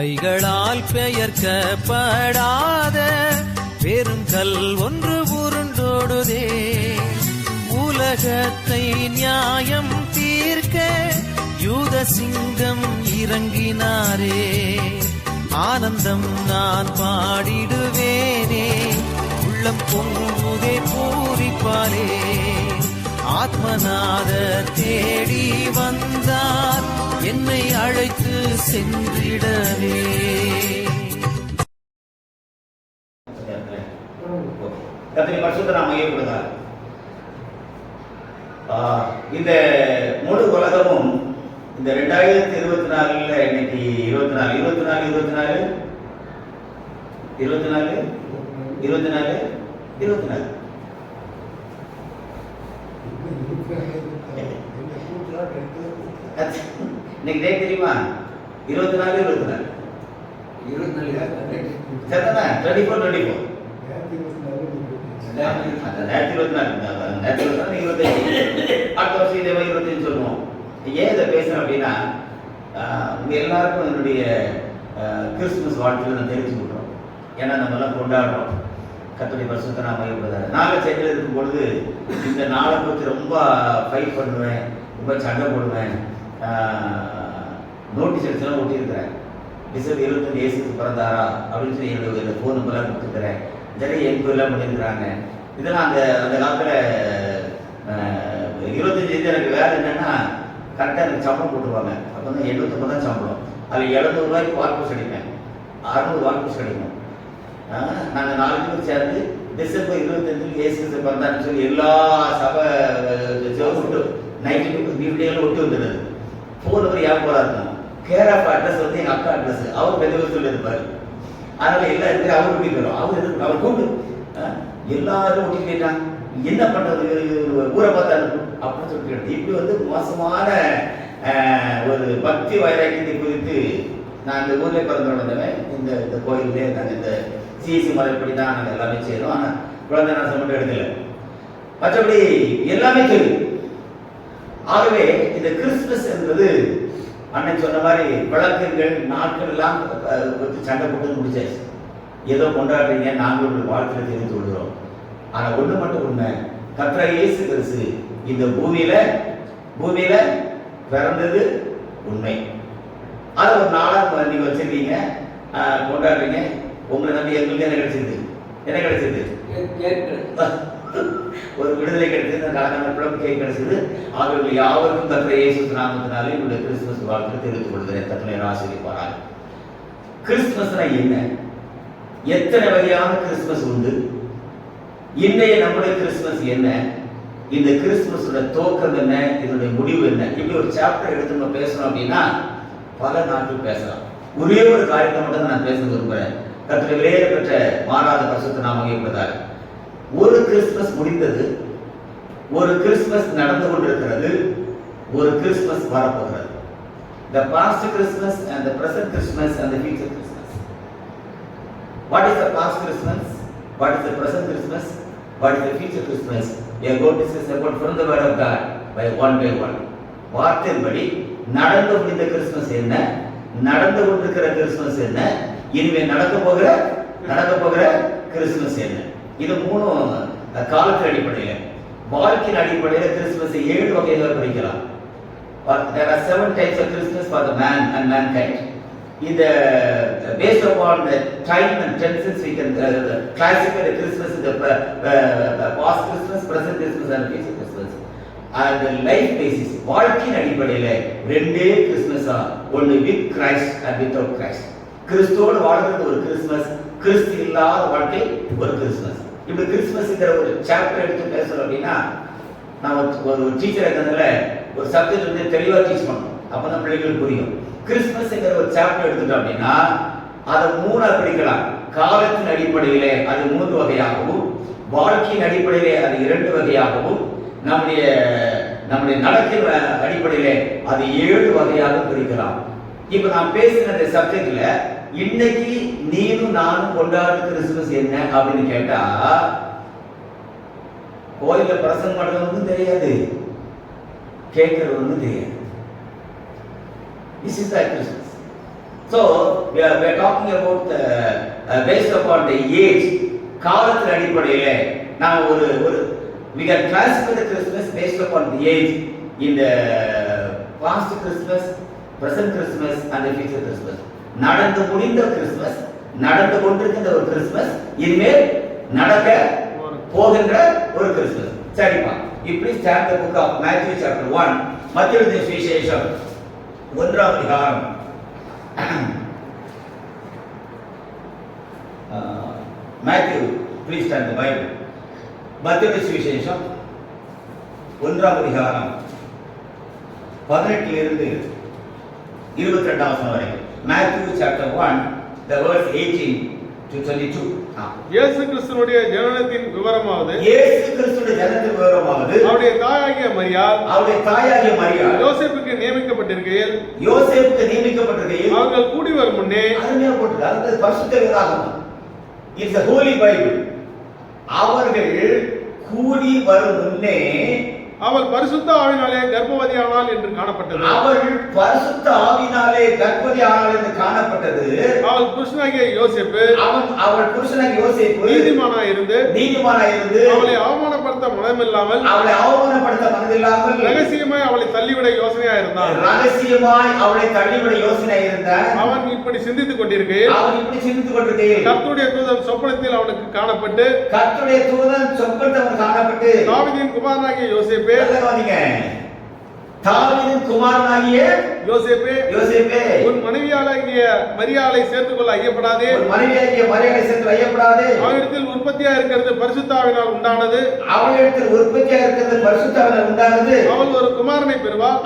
கைகளால் பெயர்க்கப்படாத பெருங்கல் ஒன்று உருண்டோடுதே. உலகத்தை நியாயம் தீர்க்க யூத சிங்கம் இறங்கினாரே. ஆனந்தம் நான் பாடிடுவேனே, உள்ளம் பொங்குதே பூரிப்பாலே. ஆத்மநாத தேடி வந்தார், என்னை அழைத்து சென்றிடவே. கர்த்தருடைய பரிசுத்த நாமம் மகிமைப்படுவதாக. இந்த முழு உலகமும் இந்த 2024 இன்னைக்கு 24 இன்னைக்கு டேட் தெரியுமா? 24 சரிதானே? 24 அடுத்த வருஷம் இதே 25 சொல்லுவோம். ஏன் இதை பேசுறேன் அப்படின்னா, உங்க எல்லாருக்கும் என்னுடைய கிறிஸ்துமஸ் வாழ்த்துக்களை நான் தெரிவிச்சு கொடுக்குறோம். ஏன்னா நம்ம எல்லாம் கொண்டாடுறோம். கர்த்தருடைய பரிசுத்த நாமம் மகிமைப்படுவதாக. நாங்கள் சென்னையில் இருக்கும் பொழுது இந்த நாளை பற்றி ரொம்ப ஃபைட் பண்ணுவேன், ரொம்ப சண்டை போடுவேன். நோட்டீஸ் அடிச்செல்லாம் ஒட்டியிருக்கிறேன். டிசம்பர் 25 இயேசுக்கு பிறந்தாரா அப்படின்னு சொல்லி என்னுடைய ஃபோன் நம்பர்லாம் கொடுத்துருக்கிறேன். நிறைய என்கொயரிலாம் பண்ணியிருக்கிறாங்க. இதெல்லாம் அந்த அந்த காலத்தில் 25 எனக்கு வேலை என்னென்னா, கரெக்டாக எனக்கு சம்பளம் போட்டுருவாங்க. அப்போ வந்து 850 தான் சம்பளம். அதில் 700 ரூபாய்க்கு வால்பூஸ் அடிப்பேன், 600 வால்பூஸ் அடிக்கும். நாங்கள் 4 பேர் சேர்ந்து டிசம்பர் 25 இயேசு பிறந்தான்னு சொல்லி எல்லா சபை விட்டு நைட்டு வீடியோவில் ஒட்டி வந்துடுது. ஃபோன் நம்பர் ஏன் போகிறா இருக்கும். கேர் ஆஃப் அட்ரஸ் வந்து எங்கள் அக்கா அட்ரஸ். அவர் பெரிய சொல்லி இருப்பார். அதனால எல்லாம் இருக்கு. அவர் கூட்டிட்டு வரும். அவர் கூட்டு எல்லாரும் ஒட்டிட்டு போயிட்டாங்க. என்ன பண்றது, ஊரை பார்த்தா அப்படின்னு சொல்லிட்டு இப்படி வந்து மோசமான ஒரு பக்தி வைராக்கியத்தை குறித்து நான் இந்த ஊர்ல பிறந்து வளர்ந்தவன். இந்த கோயிலே நாங்கள் இந்த சிசி மலைப்படி தான் நாங்கள் எல்லாமே செய்யறோம். ஆனால் குழந்தை நாசம் மட்டும் எடுக்கல, மற்றபடி எல்லாமே தெரியும். ஆகவே இந்த கிறிஸ்துமஸ் என்பது அண்ணன் சொன்ன மாதிரி வழக்கங்கள் நாட்கள் எல்லாம் சண்டை போட்டு முடிச்சாச்சு. ஏதோ கொண்டாடுறீங்க, நாங்கள் ஒரு வாழ்க்கையை தெரிந்து கொள்கிறோம். ஆனால் ஒன்று மட்டும் உண்மை, கர்த்தர் இயேசு கிறிஸ்து இந்த பூமியில பிறந்தது உண்மை. அதை ஒரு நாளாக நீங்க வச்சிருக்கீங்க, கொண்டாடுறீங்க. உங்களை நம்பி எங்களுக்கு என்ன கிடைச்சது ஒரு விடுதலை கிடைச்சது, கலக்கான பிளம் கேக் கிடைச்சது. அவர்கள் யாவருக்கும் கர்த்தர் இயேசு நாமத்தினாலே உங்களுடைய கிறிஸ்துமஸ் வாழ்த்து தெரிவித்துக் கொள்கிறேன். கர்த்தர் ஆசீர்வதிப்பாராக. கிறிஸ்துமஸ்னா என்ன? எத்தனை வகையான கிறிஸ்துமஸ் உண்டு? இன்றைய நம்முடைய கிறிஸ்துமஸ் என்ன? இந்த கிறிஸ்துமஸோட துவக்கம் என்ன? இதனுடைய முடிவு என்ன? இப்படி ஒரு சாப்டர் எடுத்து நம்ம பேசணும் அப்படின்னா பல நாட்கள் பேசலாம். ஒரே ஒரு காரியத்தை மட்டும் நான் பேச விரும்புகிறேன். கர்த்தர் விலையேற பெற்ற மாறாத பரிசுத்த நாமம் மகிமைப்படுவதாக. ஒரு கிறிஸ்துமஸ் முடிந்தது, ஒரு கிறிஸ்துமஸ் நடந்து கொண்டிருக்கிறது, ஒரு கிறிஸ்துமஸ் வரப்போகிறது. The past Christmas and the present Christmas and the future Christmas. What is the past Christmas? What is the present Christmas? What is the future Christmas? We are going to discuss about from the word of God by one. வார்த்தையின்படி நடந்து முடிந்த Christmas என்ன, நடந்து கொண்டிருக்கிற Christmas என்ன, இனிமே நடக்க போகிற கிறிஸ்துமஸ் என்ன? இது மூணும் காலத்தின் அடிப்படையில், வாழ்க்கையின் அடிப்படையில் கிறிஸ்துமஸ் 7 வகையாக பிரிக்கலாம். There are 7 types of Christmas for the man and mankind. Based upon the time and tenses, we can classify the Christmas in the past Christmas, present Christmas and future Christmas. And the life basis, வாழ்க்கையின் அடிப்படையில் 2 Christmas, ஒன்று with Christ and without Christ. கிறிஸ்துவோடு வாழ்றது ஒரு Christmas, கிறிஸ்து இல்லாத வாழ்க்கை ஒரு Christmas. இப்படி கிறிஸ்துமஸ்ங்கிற ஒரு சாப்டர் எடுத்து பேசணும் அப்படின்னா, நான் ஒரு டீச்சர் இருக்கிறதுல ஒரு சப்ஜெக்ட் வந்து தெளிவாக டீச் பண்ணணும். அப்பதான் பிள்ளைகளுக்கு புரியும். கிறிஸ்துமஸ்ங்கிற ஒரு சாப்டர் எடுத்துட்டோம் அப்படின்னா அதை 3 பிரிக்கலாம். காலத்தின் அடிப்படையிலே அது 3 வகையாகவும், வாழ்க்கையின் அடிப்படையிலே அது 2 வகையாகவும், நம்முடைய நடக்கிற அடிப்படையிலே அது 7 வகையாக பிரிக்கலாம். இப்ப நான் பேசின இந்த சப்ஜெக்ட்ல இன்னைக்கு நீனும் நானும் கொண்டாடுற கிறிஸ்துமஸ் என்ன அப்படின்னு கேட்டா, கோயில பிரசங்கம் பண்றவனுக்கும் தெரியாது, கேட்கிறவனுக்கும் தெரியாது. This is the Christmas. So we are talking about based upon the age. காலத்தின் அடிப்படையிலே நாம் ஒரு we can classify the Christmas based upon the age in the past Christmas, present Christmas and the future Christmas. நடந்து முடிந்த Christmas, நடந்து கொண்டிருக்கின்ற ஒரு Christmas, இனிமேல் நடக்க போகின்ற ஒரு கிறிஸ்துமஸ். சரிப்பா, இப்படி start the book of Matthew chapter 1. மத்தேயு சுவிசேஷம் 1ஆம் அதிகாரம். Matthew, please turn the Bible. மத்தேயு சுவிசேஷம் 1ஆம் அதிகாரம் 18 இலிருந்து 22ஆம் வசனம் வரைக்கும். Matthew chapter 1, the verse 18 to 22. இயேசு கிறிஸ்துவினுடைய ஜனனத்தின் விவரமாவது, இயேசு கிறிஸ்துவினுடைய ஜனனத்தின் விவரமாவது, அவருடைய தாயாகிய மரியாள் யோசேப்புக்கு நியமிக்கப்பட்டிருக்கையில், அவர்கள் கூடி வரும் முன்னே, அருமையா போட்டுருக்காங்க. அது பரிசுத்த வேதாகமம். It's a holy bible. அவர்கள் கூடி வரும் முன்னே அவள் பரிசுத்த ஆவினாலே கர்ப்பவதியானாள் என்று காணப்பட்டது. அவள் பரிசுத்த ஆவினாலே கர்ப்பவதியானாள் என்று காணப்பட்டது. அவள் புருஷனாகிய யோசேப்பு நீதிமானாய் இருந்து அவளை அவமானப்படுத்த மனமில்லாமல் ரகசியமாய் அவளை தள்ளிவிட யோசனையா இருந்தான். அவன் இப்படி சிந்தித்துக் கொண்டிருக்கையில் கர்த்தருடைய தூதன் சொப்பனத்தில் அவனுக்கு காணப்பட்டு தாவீதின் குமாரனாகிய யோசேப்பு, தாவீதின் குமாரனாகிய யோசேப்பே, உன் மனைவியாகிய மரியாளை சேர்த்துக் கொள்ள ஐயப்படாதே. அவளிடத்தில் உற்பத்தியா இருக்கிறது பரிசுத்த ஆவியினால் உண்டானது. அவள் ஒரு குமாரனை பெறுவாள்.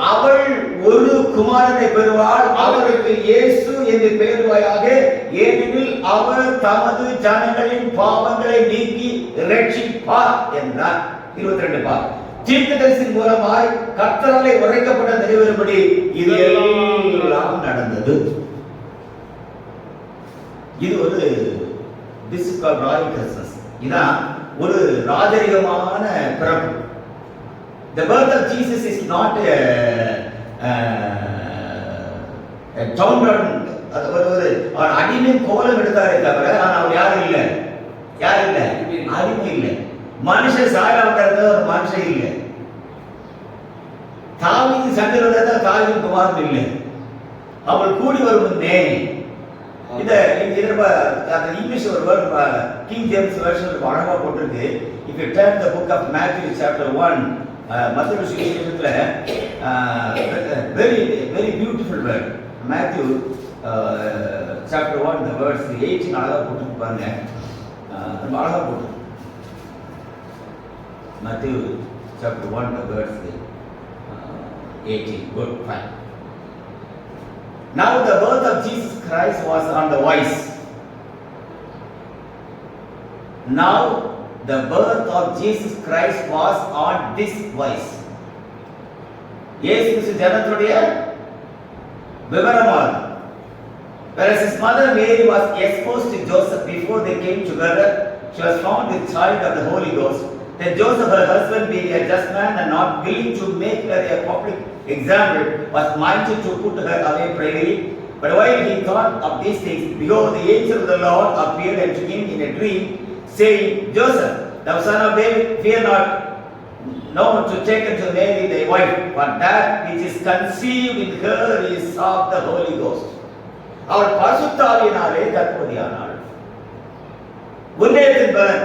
அவருக்கு இயேசு என்று பெயருவாயாக. ஏனெனில் அவர் தமது ஜனங்களின் பாவங்களை நீக்கி இரட்சிப்பார் என்றார். 22 பார். தீர்க்கதரிசியின் மூலமாய் கர்த்தராலே உரைக்கப்பட்ட நிறைவேறும்படி இது எல்லாம் நடந்தது. இது ஒரு ராயல் கிறிஸ்மஸ். இதான் ஒரு ராஜரிகமான பிறப்பு. The birth of Jesus is not a town. ஒரு அடிமை கோலம் எடுத்தாரே தவிர அவர் யாரும் இல்லை, அடிமை இல்லை. மனுஷன் சாயலாவது ஒரு மனுஷன் இல்லை. தாவீது சங்கரத தாவீதின் குமாரன் இல்லை. அவள் கூடி வரும் முன்னே. இந்த இங்கிலீஷ் ஒரு வேர்ட் கிங் ஜேம்ஸ் வெர்ஷன் அழகா போட்டிருக்கு. If you turn the book of Matthew chapter 1, மத்தேயு சுவிசேஷத்துல very beautiful word. Matthew chapter 1 the verse 18 அழகா போட்டு பாருங்க. ரொம்ப அழகா போட்டு. Matthew chapter 1 the verse 18. Good, fine. Now the birth of Jesus Christ was on the wise. Now the birth of Jesus Christ was on this wise. இயேசு கிறிஸ்து ஜனத்துடைய விவரமாக. Whereas his mother Mary was exposed to Joseph before they came together, she was found with child of the Holy Ghost. Then Joseph, her husband, being a just man and not willing to make her a public example, was minded to put her away privily. But while he thought of these things, behold, the angel of the Lord appeared unto him in a dream, saying, Joseph, thou son of David, fear not now to take unto Mary thy wife, for that which is conceived in her is of the Holy Ghost. அவள் பரிசுத்த ஆவியினாலே கர்ப்பவதியானாள். உன்னதத்தின் பலன்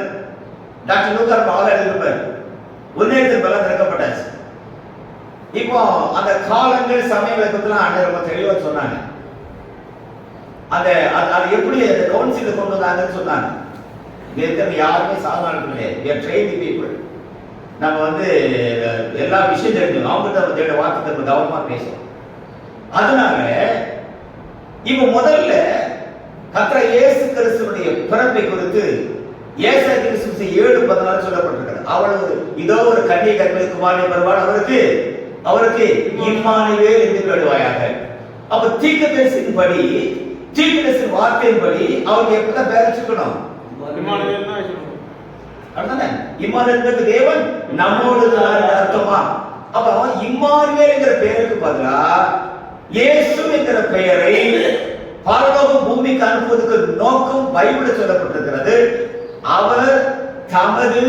doctor லூகார் பால் எழுதியிருப்பார். உன்னதத்தின் பலன் திறக்கப்பட்டாச்சு. இப்போ அந்த காலங்கள் சமய விளக்கத்துல அண்ணன் ரொம்ப தெளிவா சொன்னாங்க. அது எப்படி அந்த கவுன்சில கொண்டு வந்தாங்கன்னு சொன்னாங்க. இருக்கிறது யாருமே சாதாரண கிடையாது. We are trained people. நம்ம எல்லா விஷயம் தெரிஞ்சோம். அவங்ககிட்ட தேட வார்த்தை நம்ம கவனமா பேசணும். அதனால இப்ப முதல்ல கர்த்தர் இயேசு கிறிஸ்துவினுடைய பிறப்பை குறித்து ஏசாயா கிறிஸ்து 7:14 சொல்லப்பட்டிருக்கிறது. அவள் இதோ ஒரு கன்னிகை கர்ப்பவதி குமாரனை பெறுவாள், அவருக்கு இம்மானுவேல் என்று பெயரிடுவாயாக. அப்ப தீர்க்கதரிசியின் வார்த்தையின்படி அவருக்கு எப்பதான் பேர் வச்சுக்கணும்? இம்மானுவேல் தான் வச்சுக்கணும். அதானே? இம்மானுவேல் தேவன் நம்மோடு அர்த்தமா? அப்ப இம்மானுவேல் என்கிற பெயருக்கு பதிலா இயேசு என்கிற பெயரை பரலோகம் பூமிக்கு அனுப்புவதற்கு நோக்கம் பைபிளில் சொல்லப்பட்டிருக்கிறது. அவர் தமது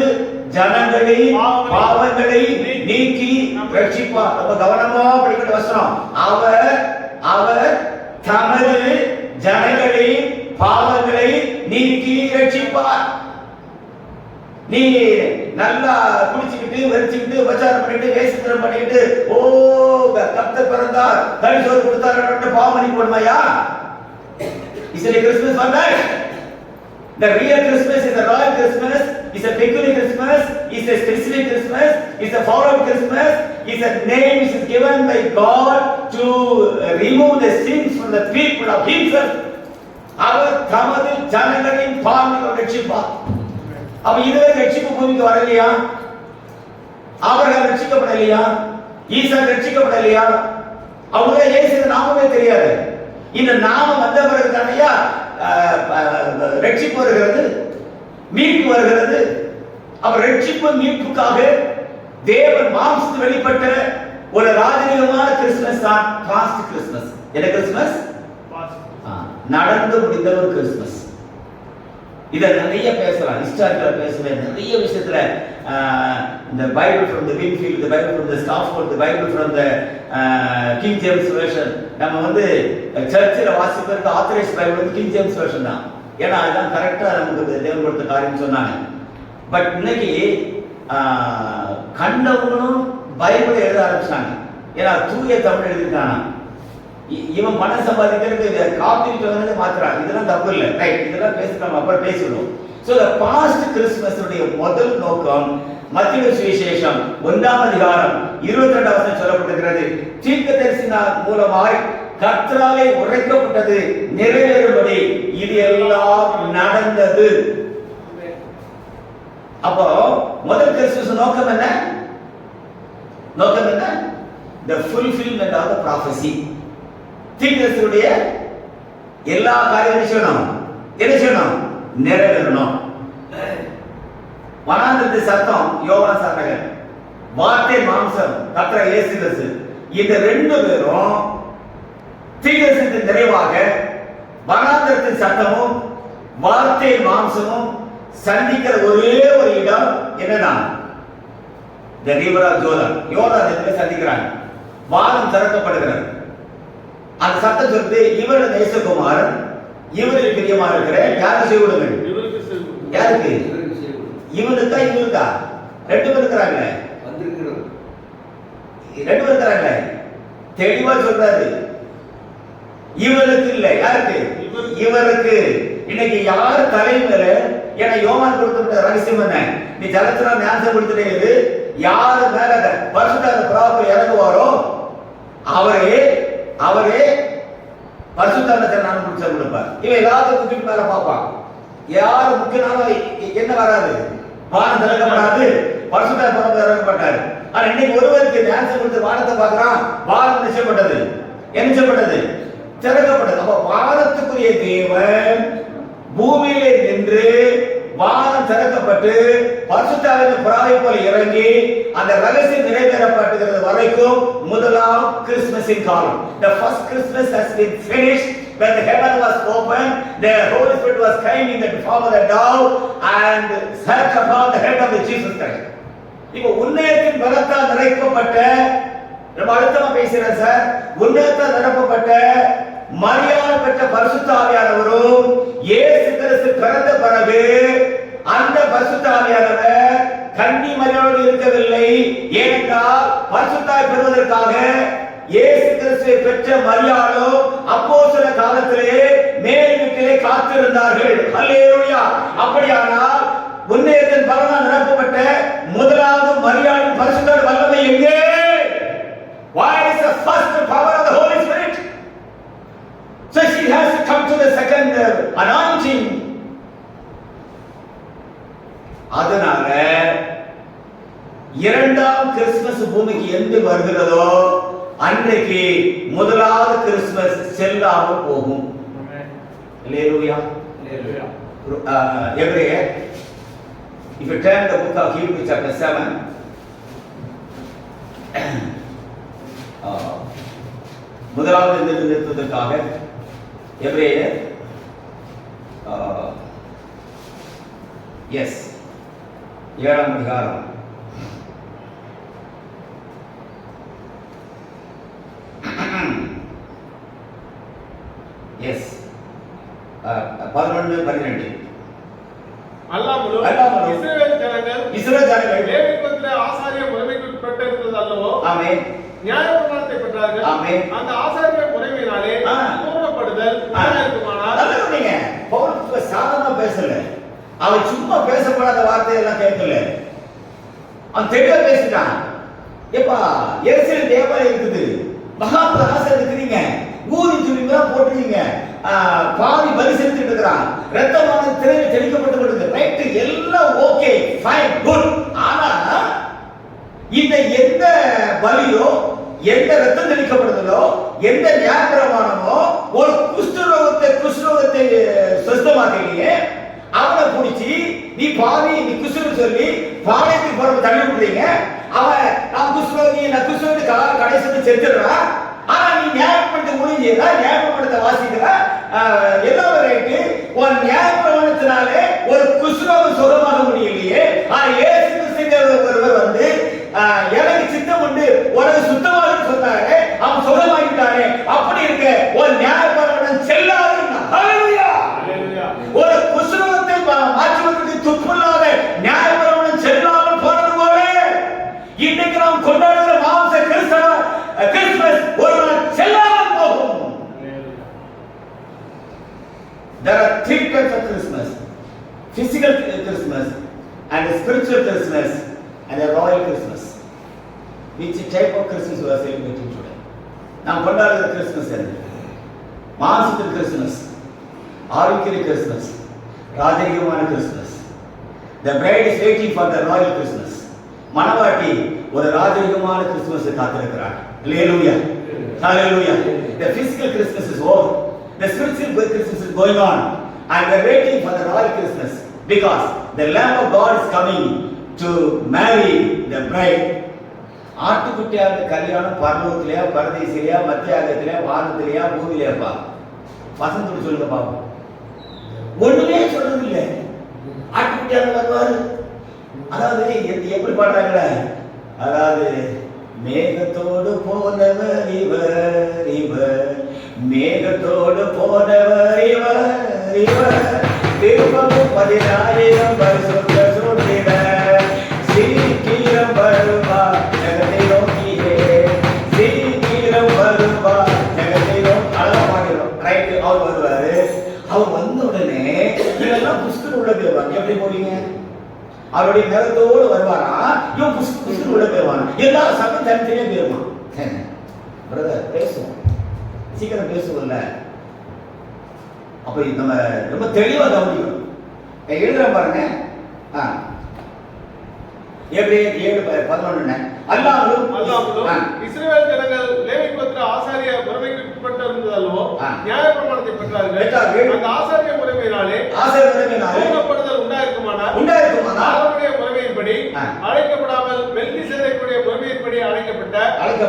ஜனங்களின் பாவங்களை நீக்கி ரட்சிப்பார். ரொம்ப கவனமா படிக்கிற வசனம். அவர் தமது ஜனங்களின் பாவங்களை நீக்கி ரட்சிப்பார். நீ நல்லா குடிச்சுக்கிட்டு வெறிச்சுக்கிட்டு உபச்சாரம் பண்ணிட்டு வேசித்திரம் பண்ணிட்டு ஓ கர்த்தர் பிறந்தார் தரிசோறு கொடுத்தார் பாவம் பண்ணி போடுமாயா? Is it a Christmas for that? The real Christmas is a royal Christmas, is a peculiar Christmas, is a specific Christmas, is a foreign Christmas, is a name which is given by God to remove the sins from the people of himself. அவர் தமது ஜனங்களின் பாவங்களை ரட்சிப்பார். அப்ப இதுவே ரட்சிப்பு பூமிக்கு வரலையா? அவர்கள் ரட்சிக்கப்படலையா? ஈசா ரட்சிக்கப்படலையா? அவங்க இயேசு நாமமே தெரியாது. இந்த நாமம் வந்த பிறகு தானையா ரட்சிப்பு வருகிறது, மீட்பு வருகிறது. அப்ப ரட்சிப்பு மீட்புக்காக தேவன் மாம்சத்தில் வெளிப்பட்ட ஒரு ராஜரீகமான கிறிஸ்துமஸ் தான் பாஸ்ட் கிறிஸ்துமஸ். என்ன கிறிஸ்துமஸ்? நடந்து முடிந்த ஒரு கிறிஸ்துமஸ். இத நிறைய பேசலாம், ஹிஸ்டாரிக்கலா பேசுவேன், நிறைய விஷயத்துல இந்த Bible from the Winfield, the Bible from the Stafford, the Bible from the King James version. நம்ம வந்து சர்ச்சில் வாசிப்பதற்கு ஆத்தரைஸ் பைபிள் வந்து King James version தான். ஏன்னா அதுதான் கரெக்டா நமக்கு தேவன் கொடுத்த காரியம் சொன்னாங்க. பட் இன்னைக்கு கண்டவங்களும் பைபிளை எழுத ஆரம்பிச்சாங்க. ஏன்னா தூய தமிழ் எழுதிருக்காங்க. இவன் பணம் சம்பாதிக்கிறதுக்கு காப்பீட்டு வந்து மாத்துறான். இதெல்லாம் தப்பு இல்லை, ரைட்? இதெல்லாம் பேசுறோம், அப்புறம் பேசிடுவோம். So the past Christmas உடைய முதல் நோக்கம் மத்தேயு சுவிசேஷம் 1ஆம் அதிகாரம் 22ஆம் வசனம் சொல்லப்பட்டிருக்கிறது. தீர்க்கதரிசியின் மூலமாய் கர்த்தராலே உரைக்கப்பட்டது நிறைவேறும்படி இது எல்லாம் நடந்தது. அப்போ முதல் கிறிஸ்துமஸ் நோக்கம் என்ன? நோக்கம் என்ன? The fulfillment of the prophecy. தீர்க்கதரிசியுடைய எல்லா காரியங்களும் என்ன செய்யணும்? நிறைவேறணும். வனாந்தரத்து சத்தம் யோவான் சாணகன், வார்த்தை மாம்சம் கர்த்தர் இயேசு கிறிஸ்து, இந்த ரெண்டு பேரும் தீர்க்கதரிசனத்தின் நிறைவாக வனாந்தரத்தின் சத்தமும் வார்த்தை மாம்சமும் சந்திக்கிற ஒரே ஒரு இடம் என்னதான்? The river of Jordan. யோர்தானை சந்திக்கிறாங்க. வானம் திறக்கப்படுகிறது. அந்த சத்தம் சொல்றது இவருடைய நேசகுமாரன், இவருக்கு பிரியமா இருக்கிற யாருக்கு செய்விடுங்கள்? யாருக்கு? இவனுக்கா இவனுக்கா? ரெண்டு பேர் இருக்கிறாங்க. ரெண்டு பேர் இருக்கிறாங்க. தெளிவா சொல்றாரு. இவனுக்கு இல்ல, யாருக்கு? இவருக்கு. இன்னைக்கு யார் தலைமையில? ஏன்னா யோவான் கொடுத்த ரகசியம் என்ன? நீ ஜலத்துல ஞானம் கொடுத்துட்டே இரு. யாரு மேல பரிசுத்த பிராபு இறங்குவாரோ அவரே பரிசுத்தத்தை நான் குடிச்ச கொடுப்பார். இவன் எல்லாத்தையும் முக்கிய மேல பார்ப்பான். யாரு முக்கியனாலும் என்ன வராது, வானம் திறக்கப்படாது, பரிசுத்த பிராபு இறங்கப்பட்டாரு. ஆனா இன்னைக்கு ஒருவருக்கு ஞானம் கொடுத்து வானத்தை பார்க்கிறான். வானம் நிச்சயப்பட்டது, என்ன செய்யப்பட்டது? திறக்கப்பட்டது. அப்ப வானத்துக்குரிய தேவன் பூமியிலே நின்று வானம் திறக்கப்பட்டு பரிசுத்தாவின் புறாவை போல இறங்கி அந்த ரகசியம் நிறைவேறப்பட்டுகிறது வரைக்கும் முதலாம் கிறிஸ்துமஸின் காலம். The first Christmas has been finished when the heaven was opened, the Holy Spirit was came in the form of a dove and sat upon the head of the Jesus Christ. இப்போ உன்னதத்தின் பலத்தால் நிறைக்கப்பட்ட, நம்ம அடுத்தமா பேசுறேன் sir, உன்னதத்தால் நிரப்பப்பட்ட மரியாள் பெற்ற பரிசுத்த ஆவியானவரும் இயேசு கிறிஸ்து பிறந்த பிறகு அந்த பரிசுத்த ஆவியானவர் கன்னி மரியாளோடு இருக்கவில்லை. ஏனென்றால் பரிசுத்த ஆவி பெறுவதற்காக இயேசு கிறிஸ்துவை பெற்ற மரியாளோ அப்போஸ்தல காலத்திலே மேல் வீட்டிலே காத்திருந்தார்கள். அல்லேலூயா. அப்படியானால் உன்னதத்தின் பலனால் நிரப்பப்பட்ட முதலாவது மரியாளின் பரிசுத்த வல்லமை எங்கே? Why is the first power of the Holy Spirit? So she has to come to the second anointing. அதனால இரண்டாம் கிறிஸ்துமஸ் பூமிக்கு எந்த வருகிறதோ அன்றைக்கு முதலாவது கிறிஸ்துமஸ் செல்லாமல் போகும். அல்லேலூயா. Hebrew, if you turn the book of Hebrews chapter 7, முதலாவது நிறுத்துவதற்காக எபிரேயர் எஸ் 7ஆம் அதிகாரம் எஸ் 11-12 அல்லாமலும் இஸ்ரவேல் ஜனங்கள் லேவியத்திலே ஆசாரிய முறைமைக்குட்பட்டு இருந்தது அல்லவோ. ஆமென். நியாயப்பிரமாணத்தை பெற்றார்கள். ஆமென். அந்த ஆசாரிய முறைமையினாலே பூரணப்படுதல் உண்டாயிருக்குமானால். நல்லா சொன்னீங்க. பவுல் சாதாரணமா பேசல. அவன் சும்மா பேசப்படாத வார்த்தையெல்லாம் கேட்கல. அவன் தெளிவா பேசிட்டான். ஏப்பா எருசலேம் தேவாலயம் இருக்குது, மகாபுர ஆசாரியர் இருக்கிறீங்க, ஊதி துணிலாம் போட்டுறீங்க, பாவி பலி செலுத்திட்டு இருக்கிறான், ரத்தமானது திரையில் தெளிக்கப்பட்டு விடுது, ரைட், எல்லாம் ஓகே ஃபைன் குட். ஆனா இந்த எந்த பலியோ எந்த ரத்தம் தெளிக்கப்படுதலோ எந்த நியாயப்பிரமாணமோ ஒரு குஷ்டரோகத்தை சுத்தமாக்கலையே, அவனை பிடிச்சி நீ பாவி நீ குஷ்டரோகம் சொல்லி பாளையத்துக்கு போற தள்ளி விடுறீங்க. அவன் நான் குஷ்டரோகி கடைசி செத்துடுறான். ஆனா நீ நியாயப்படுத்த முடிஞ்சா நியாயப்படுத்த வாசிக்கிற எல்லாரும் ரைட்டு. ஒரு நியாயப்பிரமாணத்தினாலே ஒரு குஷ்டரோகம் சுகமாக முடியலையே. இயேசு கிறிஸ்து ஒருவர் வந்து எனக்கு சித்தம் உண்டு உனக்கு சுத்தமாக சொன்னாரு, அவன் சுகமாகிட்டானே. அப்படி இருக்க ஒரு நியாயப்பிரமாணம் செல்லாது. ஒரு குஷ்டரோகத்தை மாற்றுவதற்கு துப்புள்ளாத நியாயப்பிரமாணம் செல்லாமல் போனது போல இன்னைக்கு நாம் கொண்டாடுகிற மாம்ச கிறிஸ்துமஸ் ஒரு நாள் செல்லாமல் போகும். There are three types of Christmas: physical Christmas and a spiritual Christmas and a royal Christmas. Which type of Christmas we are celebrating today? நாம் கொண்டாடுகிற கிறிஸ்துமஸ் என்ன? மாம்சத்தின் கிறிஸ்துமஸ், ஆரோக்கிய கிறிஸ்துமஸ், ராஜரீகமான Christmas. The bride is waiting for the royal Christmas. மணவாட்டி ஒரு ராஜரீகமான கிறிஸ்துமஸை காத்திருக்கிறார். Hallelujah. Hallelujah. The physical Christmas is over. The spiritual Christmas is going on. And we are waiting for the royal Christmas because the Lamb of God is coming to marry the bride. ஆட்டுக்குட்டியாக கல்யாணம் பரலோகத்திலேயா பரதேசிலேயா மத்தியாகத்திலேயா வானத்திலேயா பூமியிலேயாப்பா? வசந்தோடு சொல்லுங்க பாப்போம். ஒண்ணுமே சொல்றது இல்லை. ஆட்டுக்குட்டியாக வருவாரு. அதாவது எப்படி பாடுறாங்கள, அதாவது மேகத்தோடு போனவர் இவர் இவர், மேகத்தோடு போனவர் இவர் இவர், திரும்பவும் 10,000 பரிசுத்த சொல்கிறார், சீக்கிரம் வருவார் ஜெகத்தை நோக்கியே, சீக்கிரம் வருவார் ஜெகத்தை நோக்கி. அழகா பாடுறோம், ரைட்டு. அவர் வருவாரு. அவர் வந்த உடனே இதெல்லாம் புஷ்கர் உள்ள போயிருவாங்க. எப்படி போறீங்க? அவருடைய நேரத்தோடு வருவாரா, இவன் புஷ்கர் உள்ள போயிருவாங்க. எல்லா சமயம் தனித்தனியே போயிருவான். பிரதர் பேசுவோம், சீக்கிரம் பேசுவோம்ல. அப்ப நம்ம ரொம்ப தெளிவா கவனிக்கணும். எழுதுற பாருங்க. எபிரேயர் 7:11. அல்லாமலும் இஸ்ரவேல் ஜனங்கள் லேவியத்திலே ஆசாரிய முறைமைக்குட்பட்டு இருந்தது அல்லவோ. நியாயப்பிரமாணத்தை பெற்றார்கள். அந்த ஆசாரிய முறைமையினாலே பூரணப்படுதல் உண்டாயிருக்குமானால் அவருடைய முறைமையின்படி அழைக்கப்படாமல் மெல்கிசேதேக்குடைய முறைமையின்படி அழைக்கப்பட்ட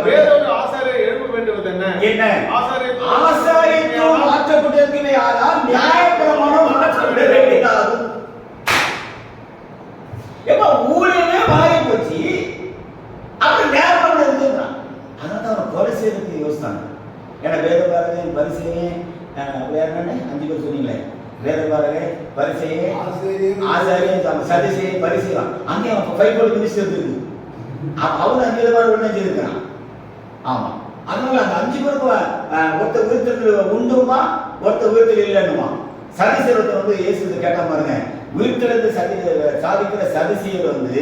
வேறொரு ஆசாரியர் எழுப்ப வேண்டுவது என்ன? ஆசாரியத்துவம் மாற்றப்பட்டிருக்கிறே, ஆனால் நியாயப்பிரமாணம் மாற்றப்பட வேண்டியதாகும். ஏமா ஊழியமே மாறி போச்சு. அப்படி நேரம் இருந்துதான். அதனால அவன் கொலை செய்யறதுக்கு யோசித்தாங்க. ஏன்னா வேதபாரகன் பரிசேயன் வேற என்ன 5 பேர் சொன்னீங்களே, வேதபாரகன் பரிசேயன் ஆசாரியன் சதிசேயன் பரிசேயன். அங்கே அவன் 5 மினிஸ்டர் இருக்கு. அவன் 5 பேர் ஒண்ணு செஞ்சிருக்கிறான். ஆமா, அதனால அந்த 5 பேருக்கு ஒருத்த உயிர்த்தெழுதல் உண்டுமா, ஒருத்த உயிர்த்தெழுதல் இல்லைன்னுமா. சதிசேயர் வந்து இயேசு கேட்டா பாருங்க, உயிர்த்தெழுந்து சாதிக்கிற சதிசேயர் வந்து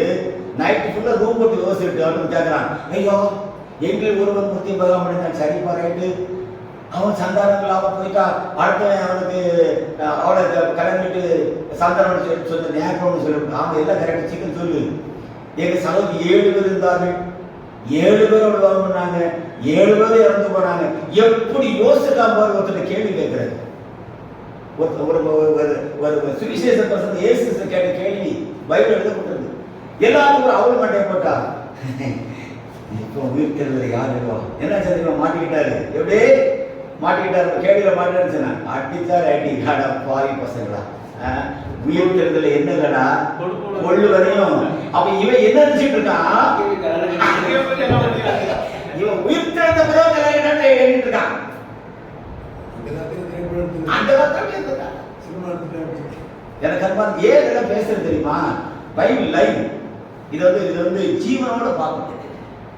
நைட்டு ஃபுல்லா ரூம் போட்டு யோசிச்சுட்டு அவனுக்கு கேட்கிறான், ஐயோ எங்களுக்கு ஒருவன் 150 நான் சரி பாருட்டு அவன் சந்தானங்கள் அவன் போயிட்டா அடுத்தவன் அவனுக்கு அவளை கிளம்பிட்டு சந்தானம் சொன்ன நேரம் சொல்லி அவன் எல்லாம் கரெக்ட் சிக்கன் சொல்லு. எங்க சகோதரி 7 பேர் இருந்தார்கள், 7 பேர் அவள் வர பண்ணாங்க, 7 பேரும் இறந்து போனாங்க. எப்படி யோசிக்கலாம் பாரு. ஒருத்தர் கேள்வி கேட்கிறாரு. ஒரு சுவிசேஷ பர்சன் இயேசு கேட்ட கேள்வி பைபிள் எழுதப்பட்டிருக்கு. எல்லாத்துக்கும் அவள் மாட்டே போட்டா. இப்போ உயிர் தெரிவதை யார் எழுவா? என்ன தெரியுமா மாட்டிக்கிட்டாரு. எப்படி மாட்டிக்கிட்டாரு, கேடியில மாட்டிடுச்சுன்னா அடித்தார் அடி. கடா பாவி பசங்களா, உயிர்த்தெழுதல என்ன இல்லடா கொள்ளு வரையும். அப்ப இவன் என்ன நினைச்சிட்டு இருக்கான், இவன் உயிர்த்தெழுந்த பிறகு கல்யாணம் எழுதிட்டு இருக்கான். அந்த எனக்கு அன்பான ஏன் இதெல்லாம் பேசுறது தெரியுமா? Bible live. இது வந்து ஜீவனோட பார்க்கணும்.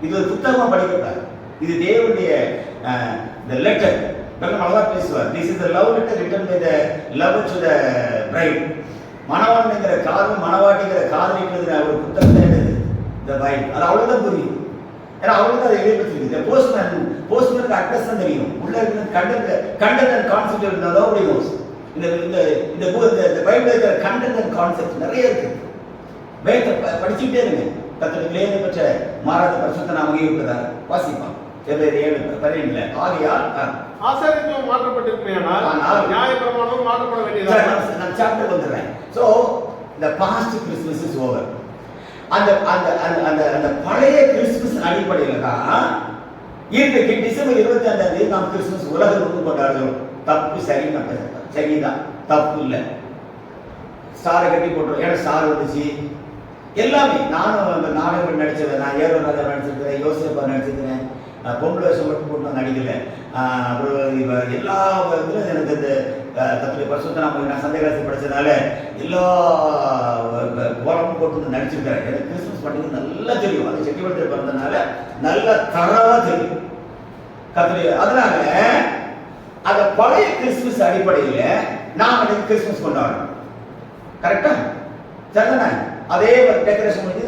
இது ஒரு புத்தகமா படிக்கப்படாது. இது தேவனுடைய லெட்டர். அழகா பேசுவார். This is the love letter written by the lover to the bride. மணவாட்டிங்கிற காதல், மணவாட்டிங்கிற காதலிக்கிறது ஒரு புத்தகத்தை எழுது இந்த பைபிள். அது அவ்வளவுதான் புரியும். ஏன்னா அவ்வளவுதான் அதை எழுதிருக்கு. இந்த போஸ்ட்மேனுக்கு அட்ரஸ் தான் தெரியும். உள்ள இருக்கிற கண்டென்ட் அண்ட் கான்செப்ட் இருந்தால் நோபடி நோஸ். இந்த பைபிள் இருக்கிற கண்டென்ட் அண்ட் கான்செப்ட் நிறைய இருக்கு. வேதத்தை படிச்சுட்டே இருங்க. கர்த்தருக்கு விலையேற பெற்ற மாறாத பரிசுத்த நாமமே இருக்கிறார். வாசிப்பான். ஆசாரியத்துவம் மாற்றப்பட்டிருப்பேனால் நியாயப்பிரமாணம் மாற்றப்பட வேண்டியது. நான் சாப்டர் வந்துடுறேன். So the past Christmas is over. அந்த அந்த அந்த அந்த பழைய கிறிஸ்துமஸ் அடிப்படையில் தான் இன்றைக்கு டிசம்பர் 25ஆம் தேதி நாம் கிறிஸ்துமஸ் உலகம் முழுவதும் கொண்டாடுறோம். தப்பு சரிதான், தப்பு இல்லை. ஸ்டாரை கட்டி போட்டுரும். ஏன்னா ஸ்டார் வந்துச்சு எல்லாமே. நானும் அந்த நாடகம் நடிச்சது, நான் ஏரோ ராஜா நடிச்சிருக்கிறேன், யோசிப்பா நடிச்சிருக்கிறேன். பொம்பளை வேஷம் மட்டும் போட்டு நான் நடிக்கல. அப்புறம் எல்லா இதிலும் எனக்கு இந்த தத்துவ பரிசுத்த நான் சந்தேகத்தை படித்ததுனால எல்லா கோலமும் போட்டு நடிச்சிருக்கிறேன். எனக்கு கிறிஸ்துமஸ் பண்டிகை நல்லா தெரியும். அது செட்டிவளத்தில் பிறந்ததுனால நல்ல தரவா தெரியும் கத்துடைய. அதனால அந்த பழைய கிறிஸ்துமஸ் அடிப்படையில் நாம் எனக்கு கிறிஸ்துமஸ் கொண்டாடுறோம். கரெக்டா? சரிதானே? அதே டெக்கரேஷன் பண்ணி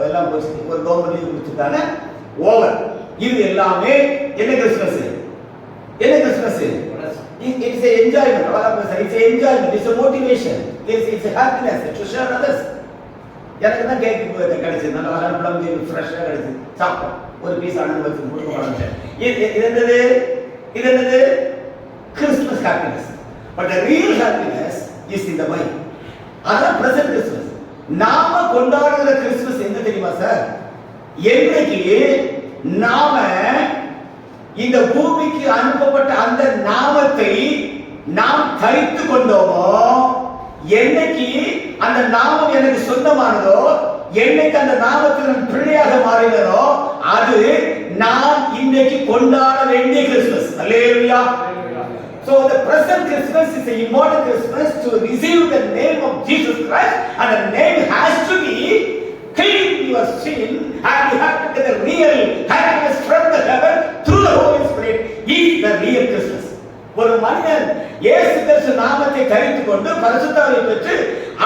எல்லாம் ஒரு கவர்மெண்ட் லீவ் கொடுத்துருக்காங்க. ஓவர். இது எல்லாமே என்ன கிறிஸ்துமஸ்? என்ன Christmas? It's an enjoyment. It's an enjoyment. It's a motivation. It's a happiness to share others. எனக்கு தான் கேக் கிடைச்சது. நல்லா ப்ளம் கேக் ஃப்ரெஷ்ஷாக கிடைச்சது. சாப்பிட்டோம். ஒரு பீஸ் ஆனது வச்சு கொடுக்க மாட்டேன். இது என்னது? Christmas happiness. But the real happiness is in the mind. அதான் பிரசன்ட் கிறிஸ்துமஸ். நாம கொண்டாடுகிற கிறிஸ்துமஸ் என்ன தெரியுமா சார்? என்னைக்கு நாம இந்த பூமிக்கு அனுப்பப்பட்ட அந்த நாமத்தை நாம் தரித்து கொண்டோமோ, என்னைக்கு அந்த நாமம் எனக்கு சொந்தமானதோ, என்னைக்கு அந்த நாமத்தில் நான் பிள்ளையாக மாறினதோ, அது நான் இன்னைக்கு கொண்டாட வேண்டிய Christmas. Hallelujah. So the present Christmas is the immortal Christmas to receive the name of Jesus Christ, and the name has to be clean your sin, and you have to get the real happiness from the heaven through the Holy Spirit. Is the real Christmas. ஒரு மனிதன் இயேசு கிறிஸ்து நாமத்தை தரித்துக் கொண்டு பரிசுத்தாவியை பெற்று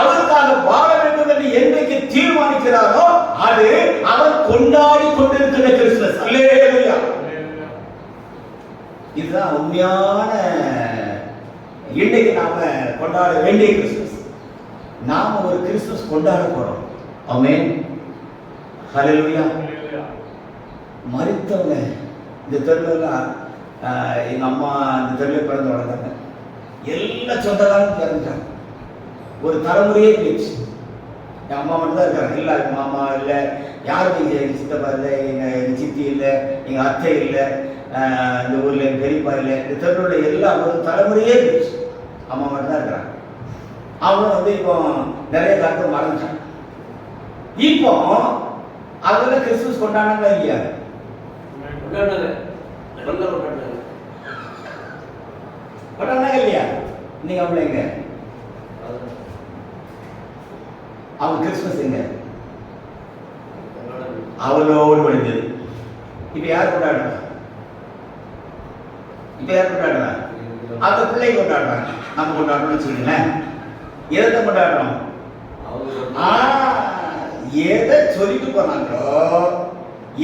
அவருக்காக வாழ வேண்டும் என்று என்றைக்கு தீர்மானிக்கிறாரோ அது அவன் கொண்டாடி கொண்டிருக்கிற கிறிஸ்துமஸ். அல்லேலூயா. இதுதான் உண்மையான இன்னைக்கு நாம கொண்டாட வேண்டிய கிறிஸ்துமஸ். நாம ஒரு கிறிஸ்துமஸ் கொண்டாட போறோம். ஆமென். ஹல்லேலூயா. மரித்தவங்க இந்த தெருவெல்லாம் எங்க அம்மா இந்த தெருவில் பிறந்து வளர்ந்தாங்க. எல்லா சொந்தக்காரும் இறந்துட்டாங்க. ஒரு தலைமுறையே போயிடுச்சு. என் அம்மா மட்டும் தான் இருக்காங்க. இல்லை எங்கள் மாமா இல்லை, யாரும் இங்கே எங்கள் சித்தப்பா இல்லை, எங்கள் சித்தி இல்லை, எங்கள் அத்தை இல்லை, இந்த ஊரில் எங்கள் பெரியப்பா இல்லை. இந்த தெருவில் எல்லாம் ஒரு தலைமுறையே போயிடுச்சு. அம்மா மட்டும் தான் இருக்கிறாங்க. அவங்களும் இப்போ நிறைய காலத்தை மறந்துட்டாங்க. இப்போ அதெல்லாம் கிறிஸ்துமஸ் கொண்டாடுனாங்களா இல்லையா? கொண்டாடுனாங்க இல்லையா? நீங்க அவங்கள எங்க? அவங்க கிறிஸ்துமஸ் எங்க? அவளோடு முடிஞ்சது. இப்ப யார் கொண்டாடுறா? இப்ப யார் கொண்டாடுறா? அந்த பிள்ளை கொண்டாடுறாங்க. நம்ம கொண்டாடுறோம்னு வச்சுக்கீங்களேன். எதை கொண்டாடுறோம்? எதை சொல்லிட்டு போனாங்களோ,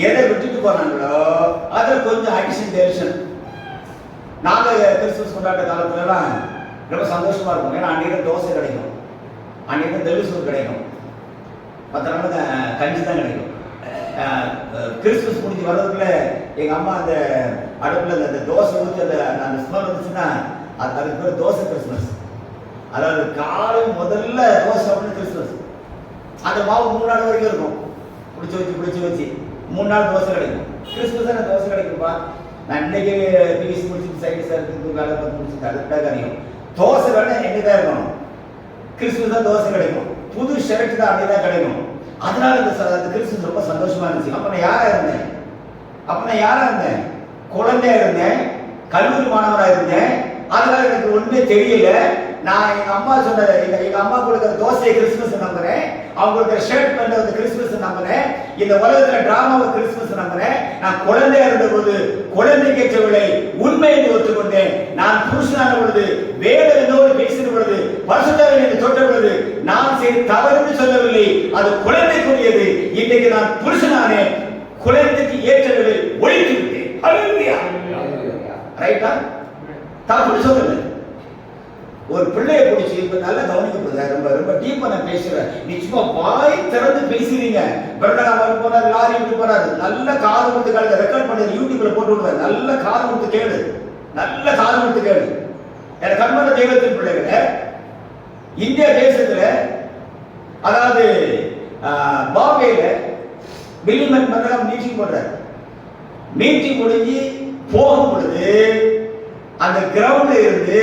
எதை விட்டுட்டு போனாங்களோ அதில் கொஞ்சம் அடிஷன் டெரிஷன். நாங்கள் கிறிஸ்துமஸ் கொண்டாட்ட காலத்துலலாம் ரொம்ப சந்தோஷமா இருக்கும். ஏன்னா அன்றைக்கு தோசை கிடைக்கும், அன்றைக்கு தெலுசூர் கிடைக்கும், மற்ற நாளுக்கு கஞ்சி தான் கிடைக்கும். கிறிஸ்துமஸ் முடிஞ்சு வர்றதுக்குள்ள எங்கள் அம்மா அந்த அடுப்பில் அந்த தோசை ஊற்றி அந்த ஸ்மெல் வந்துச்சுன்னா அதுக்கு பேர் தோசை கிறிஸ்துமஸ். அதாவது காலை முதல்ல தோசை அப்படின்னு கிறிஸ்துமஸ். அந்த மாவு 3 நாள் வரைக்கும் இருக்கும். பிடிச்சி வச்சு 3 நாள் தோசை கிடைக்கும். கிறிஸ்துமஸ் தான் தோசை கிடைக்கும்பா. நான் இன்னைக்கு பிஎஸ்சி முடிச்சுட்டு சைடு சர்க்கு வேலை பார்த்து முடிச்சுட்டு அதுதான் காரியம். தோசை வேணா எங்கதான் இருக்கணும், கிறிஸ்துவ தான் தோசை கிடைக்கும், புது ஷர்ட் தான் அப்படிதான் கிடைக்கும். அதனால இந்த கிறிஸ்துவ ரொம்ப சந்தோஷமா இருந்துச்சு. அப்ப நான் யாரா இருந்தேன்? குழந்தையா இருந்தேன், கல்லூரி மாணவராக இருந்தேன். அதனால எனக்கு ஒண்ணுமே தெரியல. நான் எங்க அம்மா சொன்ன எங்க அம்மா கொடுக்குற தோசையை கிறிஸ்துமஸ் நம்புறேன், அவங்க கொடுக்குற ஷர்ட் பண்றது கிறிஸ்துமஸ் நம்புறேன், இந்த உலகத்துல டிராமாவை கிறிஸ்துமஸ் நம்புறேன். நான் குழந்தையா இருந்த போது குழந்தைக்கு ஏற்றவில்லை உண்மையை ஒத்துக்கொண்டேன். நான் புருஷனான பொழுது வேத என்னோடு பேசின பொழுது பரிசுத்தாவியை எனக்கு தொட்ட பொழுது நான் செய்த தவறுன்னு சொல்லவில்லை, அது குழந்தைக்குரியது. இன்றைக்கு நான் புருஷனானே, குழந்தைக்கு ஏற்றவில்லை ஒழித்து விட்டேன். ஹல்லேலூயா. ரைட்டா? தப்பு சொல்லல. ஒரு பிள்ளையை பிடிச்சி இப்ப நல்லா கவனிக்கப்படுது. ரொம்ப ரொம்ப டீப்பா நான் பேசுறேன். நிச்சயமா வாய் திறந்து பேசுறீங்க. பிரதமர் போனாரு, லாரி விட்டு போறாரு, நல்ல காது கொடுத்து கேளு, ரெக்கார்ட் பண்ணி யூடியூப்ல போட்டு விடுவாரு. நல்ல காது கொடுத்து கேளு, நல்ல காது கொடுத்து கேளு. எனக்கு கண்மன தெய்வத்தின் பிள்ளைகளை இந்திய தேசத்துல, அதாவது பாம்பேல பில்லிமன் மன்றம் மீட்டிங் போடுறாரு. மீட்டிங் முடிஞ்சு போகும் பொழுது அந்த கிரவுண்ட்ல இருந்து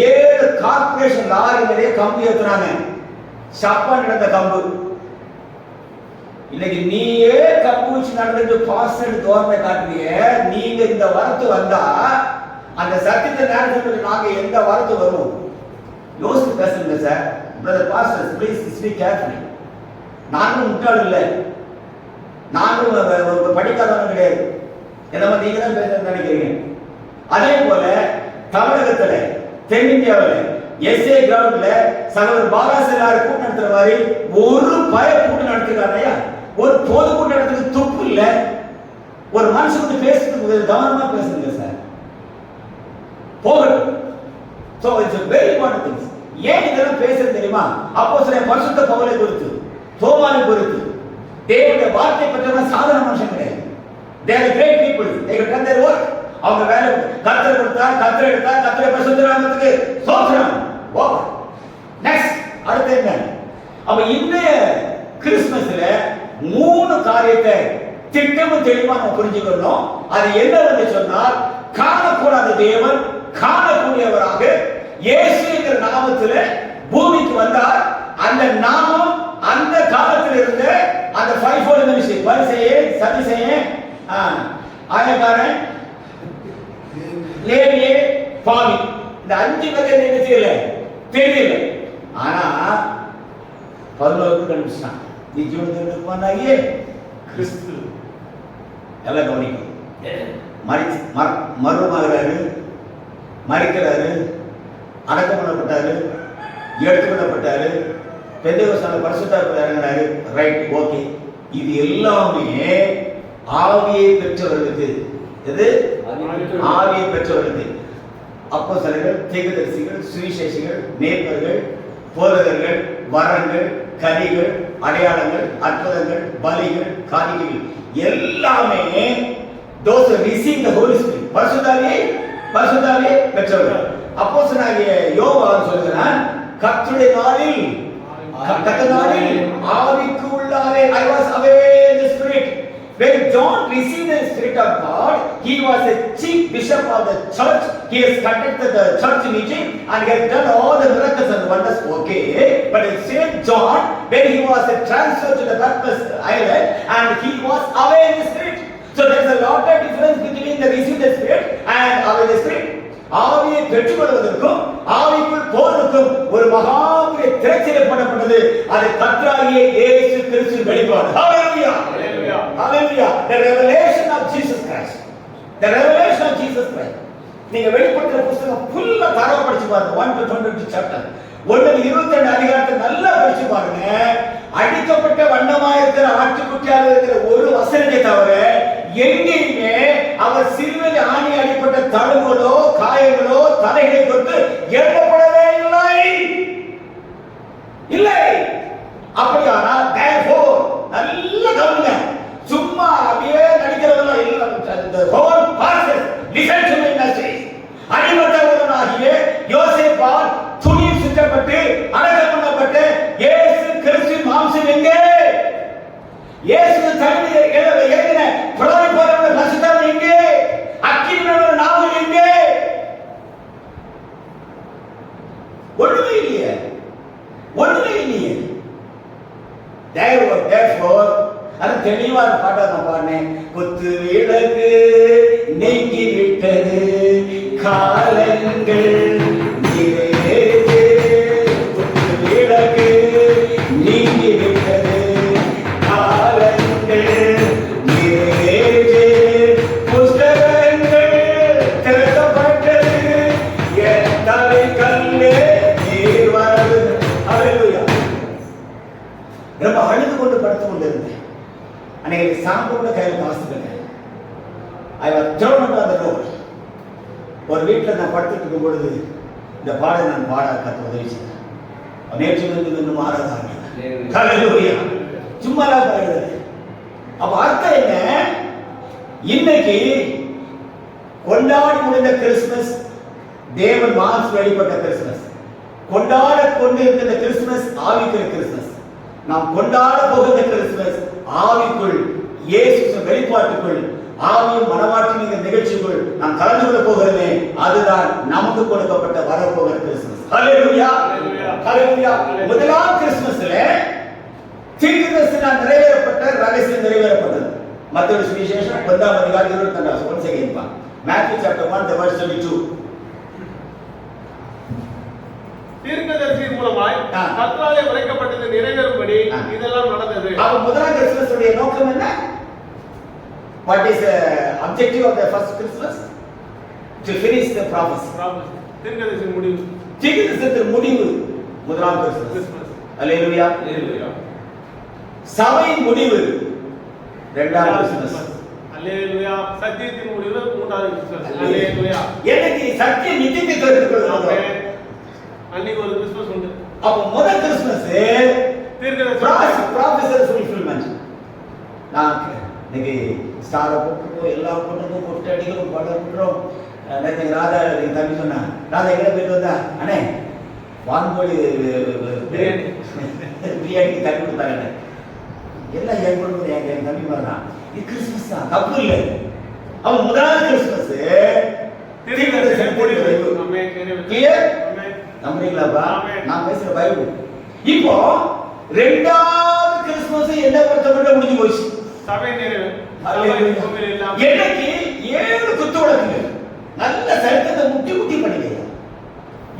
7 கார்பரேஷன் லாரி நிறைய கம்பி ஏத்துறாங்க. சப்பா நடந்த கம்பு. இன்னைக்கு நீயே கம்பு வச்சு நடந்து பாஸ்டர் தோரணை காட்டுறிய. நீங்க இந்த வரத்து வந்தா அந்த சத்தியத்தை நேரத்தில் நாங்க எந்த வரத்து வரும்? யோசித்து பேசுங்க sir. Brother pastor please speak carefully. நானும் முட்டாள் இல்லை, நானும் படிக்காதவனும் கிடையாது. என்ன நீங்க தான் பேச நினைக்கிறீங்க. அதே போல தமிழகத்துல, தென்னிந்தியாவில் எஸ்ஏ கிரவுண்ட்ல சகோதரர் பாலாசனார் கூட்டம் நடத்துற மாதிரி ஒரு பய கூட்டம் நடத்துறாங்க. ஒரு பொது கூட்டம் நடத்துறது துப்பு இல்ல. ஒரு மனுஷன் பேசுறதுக்கு கவனமா பேசுங்க சார். போகட்டும். So it's a very important thing. ஏன் இதெல்லாம் பேசுறது தெரியுமா? அப்போஸ்தலர் பரிசுத்த பவுலை குறித்து, தோமாவை குறித்து, தேவனுடைய வார்த்தை பெற்றவங்க சாதாரண மனுஷன் கிடையாது. They are great people. They have done their work. அவங்க வேலை கர்த்தர் கொடுத்தா, கர்த்தர் எடுத்தா, கர்த்தரை பரிசுத்த நாமத்துக்கு ஸ்தோத்திரம். ஓகே. நெக்ஸ்ட் அடுத்து என்ன? அப்ப இந்த கிறிஸ்மஸ்ல 3 காரியத்தை திட்டமும் தெளிவா நம்ம புரிஞ்சுக்கணும். அது என்னவென்று சொன்னால், காணக்கூடாத தேவன் காணக்கூடியவராக இயேசு என்கிற நாமத்துல பூமிக்கு வந்தார். அந்த நாமம் அந்த காலத்தில் இருந்த அந்த 5 மினிஸ்ட்ரி, பரிசேயன், சதுசேயன், ஆயக்காரன், லேவியே, பாவி, இந்த 5 வகை என்ன செய்யல தெரியல. ஆனா 11 கண்டுபிடிச்சான். நீ ஜீவனத்துக்கு வந்தாயே கிறிஸ்து. எல்லாம் கவனிக்கும். மருமகராரு, மறிக்கிறாரு, அடக்கம் பண்ணப்பட்டாரு, எடுத்துக்கொள்ளப்பட்டாரு, பெந்தேகோஸ்தான பரிசுத்தாவில இறங்கினாரு. Right, okay. இது எல்லாமே ஆவியை பெற்றவர்களுக்கு. எது? ஆவியை பெற்றவர்களுக்கு. அப்போஸ்தலர்கள், தீர்க்கதரிசிகள், சுவிசேஷிகள், மேய்ப்பர்கள், போதகர்கள், வரங்கள், கனிகள், அடையாளங்கள், அற்புதங்கள், பலிகள், காணிக்கைகள் எல்லாமே those who receive the Holy Spirit, பரிசுத்தாவியை பெற்றவர்கள். அப்போஸ்தலனாகிய யோவான் சொல்கிறான், கர்த்தருடைய நாளில் ஆவிக்கு உள்ளாரே, I was away in the spirit. When John received the Spirit of God, he was a chief bishop of the church. He has conducted the church meeting and he has done all the miracles and wonders. Okay, but in Saint John, when he was transferred to the Patmos island and he was away in the Spirit. So there is a lot of difference between the received the Spirit and away in the Spirit. ஆவியை பெற்றுக்கொள்வதற்கும் ஆவிக்குள் போவதற்கும் ஒரு மகாபெரிய திரைச்சீலை போடப்பட்டது. அது கர்த்தராகிய இயேசு கிறிஸ்து வெளிப்பாடு. ஹalleluya, hallelujah. The revelation of Jesus Christ. The revelation of Jesus Christ. நீங்க வெளிப்படுத்தின புத்தகம் ஃபுல்லா தரவா படிச்சு பாருங்க. 1 to 22 chapter. 1-22 அதிகாரத்தை நல்லா படிச்சு பாருங்க. அடிக்கப்பட்ட வண்ணமா இருக்கிற ஆட்டுக்குட்டியாக இருக்கிற ஒரு வசனத்தை தவிர எங்கேயுமே அவர் சிலுவையில் ஆணி அடிப்பட்ட தழும்புகளோ காயங்களோ தலைகளை கொண்டு எழுதப்படவே இல்லை. அப்படியானால் therefore நல்ல கவனிங்க. சும்மா அப்படியே நடிக்கிறதெல்லாம் இல்லை. the whole process listen to my message. அடிபட்டவனாகிய யோசேப்பால் துணியில் சுற்றப்பட்டு அடக்கம் பண்ணப்பட்டு இயேசு கிறிஸ்து மாம்சம் எங்கே? இயேசு தன்னுடைய எழுதின புலமை போறவங்க பரிசுத்தம் எங்கே? அக்கினியுள்ள நாமம் எங்கே? இல்லையே, ஒண்ணுமே இல்லையே. Therefore, அது தெளிவான பாட்டா நான் பாடினேன். குத்து விளக்கு நீங்கி விட்டது காலங்கள் நிறைவேறு. குத்து விளக்கு நீங்கி விட்டது காலங்கள் நிறைவேறு. புஸ்தகங்கள் திறக்கப்பட்டது என் தலை கல்லே நீர் வரது. ஹல்லேலூயா. ரொம்ப அழுது கொண்டு படுத்து கொண்டு இருந்தேன். அன்னைக்கு சாம்பு கூட கையில் காசுங்க. I was thrown on the road. ஒரு வீட்டில் நான் படுத்துட்டு இருக்கும் பொழுது இந்த பாடை நான் பாட கற்று உதவி செய்தேன். நேற்று இன்னும் மாறாதாங்க. ஹல்லேலூயா. சும்மாலாம் பாடுறது. அப்ப அர்த்தம் என்ன? இன்னைக்கு கொண்டாடி முடிந்த கிறிஸ்துமஸ் தேவன் மாஸ் வெளிப்பட்ட கிறிஸ்துமஸ். கொண்டாட கொண்டு இருக்கின்ற கிறிஸ்துமஸ் ஆவிக்குரிய கிறிஸ்துமஸ். நாம் கொண்டாட போகிற கிறிஸ்துமஸ் ஆவிக்குள் இயேசு வெளிப்பாட்டுக்குள் ஆவியும் மனவாட்டின் நிகழ்ச்சிக்குள் நாம் கலந்து கொள்ள போகிறோமே, அதுதான் நமக்கு கொடுக்கப்பட்ட வரப்போகிற கிறிஸ்துமஸ். ஹல்லேலூயா. ஹல்லேலூயா. முதலாம் கிறிஸ்துமஸ்ல தீர்க்கதரிசனம் நிறைவேறப்பட்ட ரகசியம் நிறைவேறப்பட்டது. மத்தேயு சுவிசேஷம் 1ஆம் அதிகாரம் 22ஆம் வசனம். ஒன் செகண்ட் பா. Matthew chapter 1 verse 22. தீர்க்கதரிசி மூலமாய் கர்த்தராலே உரைக்கப்பட்டது நிறைவேறும்படி இதெல்லாம் நடந்தது. அப்ப முதலாம் கிறிஸ்துமஸ் உடைய நோக்கம் என்ன? What is the objective of the first Christmas? To finish the prophecy. தீர்க்கதரிசி முடிவு. தீர்க்கதரிசனத்தின் முடிவு முதலாம் கிறிஸ்துமஸ். ஹல்லேலூயா. ஹல்லேலூயா. சபையின் முடிவு இரண்டாம் கிறிஸ்துமஸ். ஹல்லேலூயா. சத்தியத்தின் முடிவு மூன்றாவது கிறிஸ்துமஸ். ஹல்லேலூயா. எனக்கு சத்தியம் நித்தியத்தை தெரிந்துகொள்வது. அன்னைக்கு ஒரு கிறிஸ்துமஸ் உண்டு. அப்ப முதல் கிறிஸ்துமஸ் தீர்க்கதரிசி ப்ராஃபெசர் ஃபுல்ஃபில்மென்ட். நான் இன்னைக்கு ஸ்டாரை போட்டுருக்கோம், எல்லாம் போட்டுருக்கோம், கொட்டை அடிக்கிறோம், படம் போட்டுறோம். நேற்று ராதா என் தம்பி சொன்னா, ராதா எங்கே போயிட்டு வந்தா, அண்ணே வான்கோழி பிரியாணிக்கு தண்ணி கொடுத்தாங்க. எல்லாம் என் கொடுக்குது என் தம்பி மாதிரிதான். இது கிறிஸ்துமஸ் தான், தப்பு இல்லை. அவன் முதலாவது கிறிஸ்துமஸ் நம்புறீங்களாப்பா? நான் பேசுற பைபிள். இப்போ ரெண்டாவது கிறிஸ்துமஸ் என்ன பொறுத்தவரை முடிஞ்சு போச்சு. சபை நிறைவு. என்னைக்கு 7 குத்து விளக்குங்க. நல்ல சரித்திரத்தை முட்டி முட்டி படிங்க.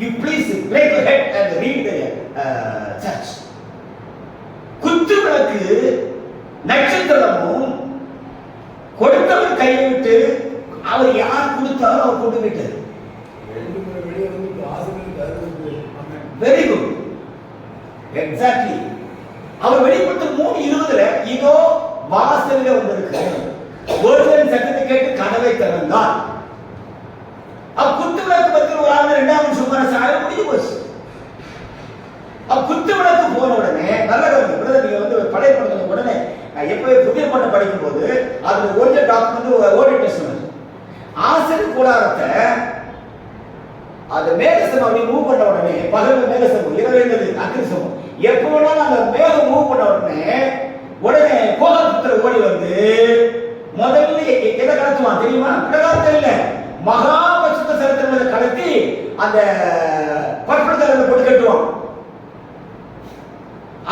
You please break your head and read the church. குத்து விளக்கு நட்சத்திரமும் கொடுத்தவர் கையை விட்டு அவர் யார் கொடுத்தாரோ அவர் கொண்டு விட்டார். Very good. எக்ஸாக்ட்லி. அவர் வெளிப்பட்ட 3:20 இதோ வாசலில் வந்திருக்கு, ஒருவன் சத்தத்தை கேட்டு கதவை திறந்தான். குத்து விளக்கு பத்தி ஒரு ஆள் 2ஆம் சுமார சாயம் முடிஞ்சு போச்சு. குத்து விளக்கு போன உடனே நல்ல கவனிங்க. நீங்க வந்து பழைய படத்துல உடனே எப்பவே புதிய படம் படிக்கும் போது அதுல ஒரிஜினல் டாக்குமெண்ட் ஓல்ட் டெஸ்டமென்ட் ஆசிரியர் கூடாரத்தை அந்த மேகசம் அப்படி மூவ் பண்ண உடனே பகல் மேகசம் இரவு அக்கிரிசம் எப்போ வேணாலும் அந்த மேகம் மூவ் பண்ண உடனே கோகாபுத்திரர் ஓடி வந்து முதல்ல எதை கடத்துவான் தெரியுமா? பிரகாரத்தை இல்ல, மகாபசுத்த சரித்திரங்களை கடத்தி அந்த பற்படுத்தலை போட்டு கட்டுவான்.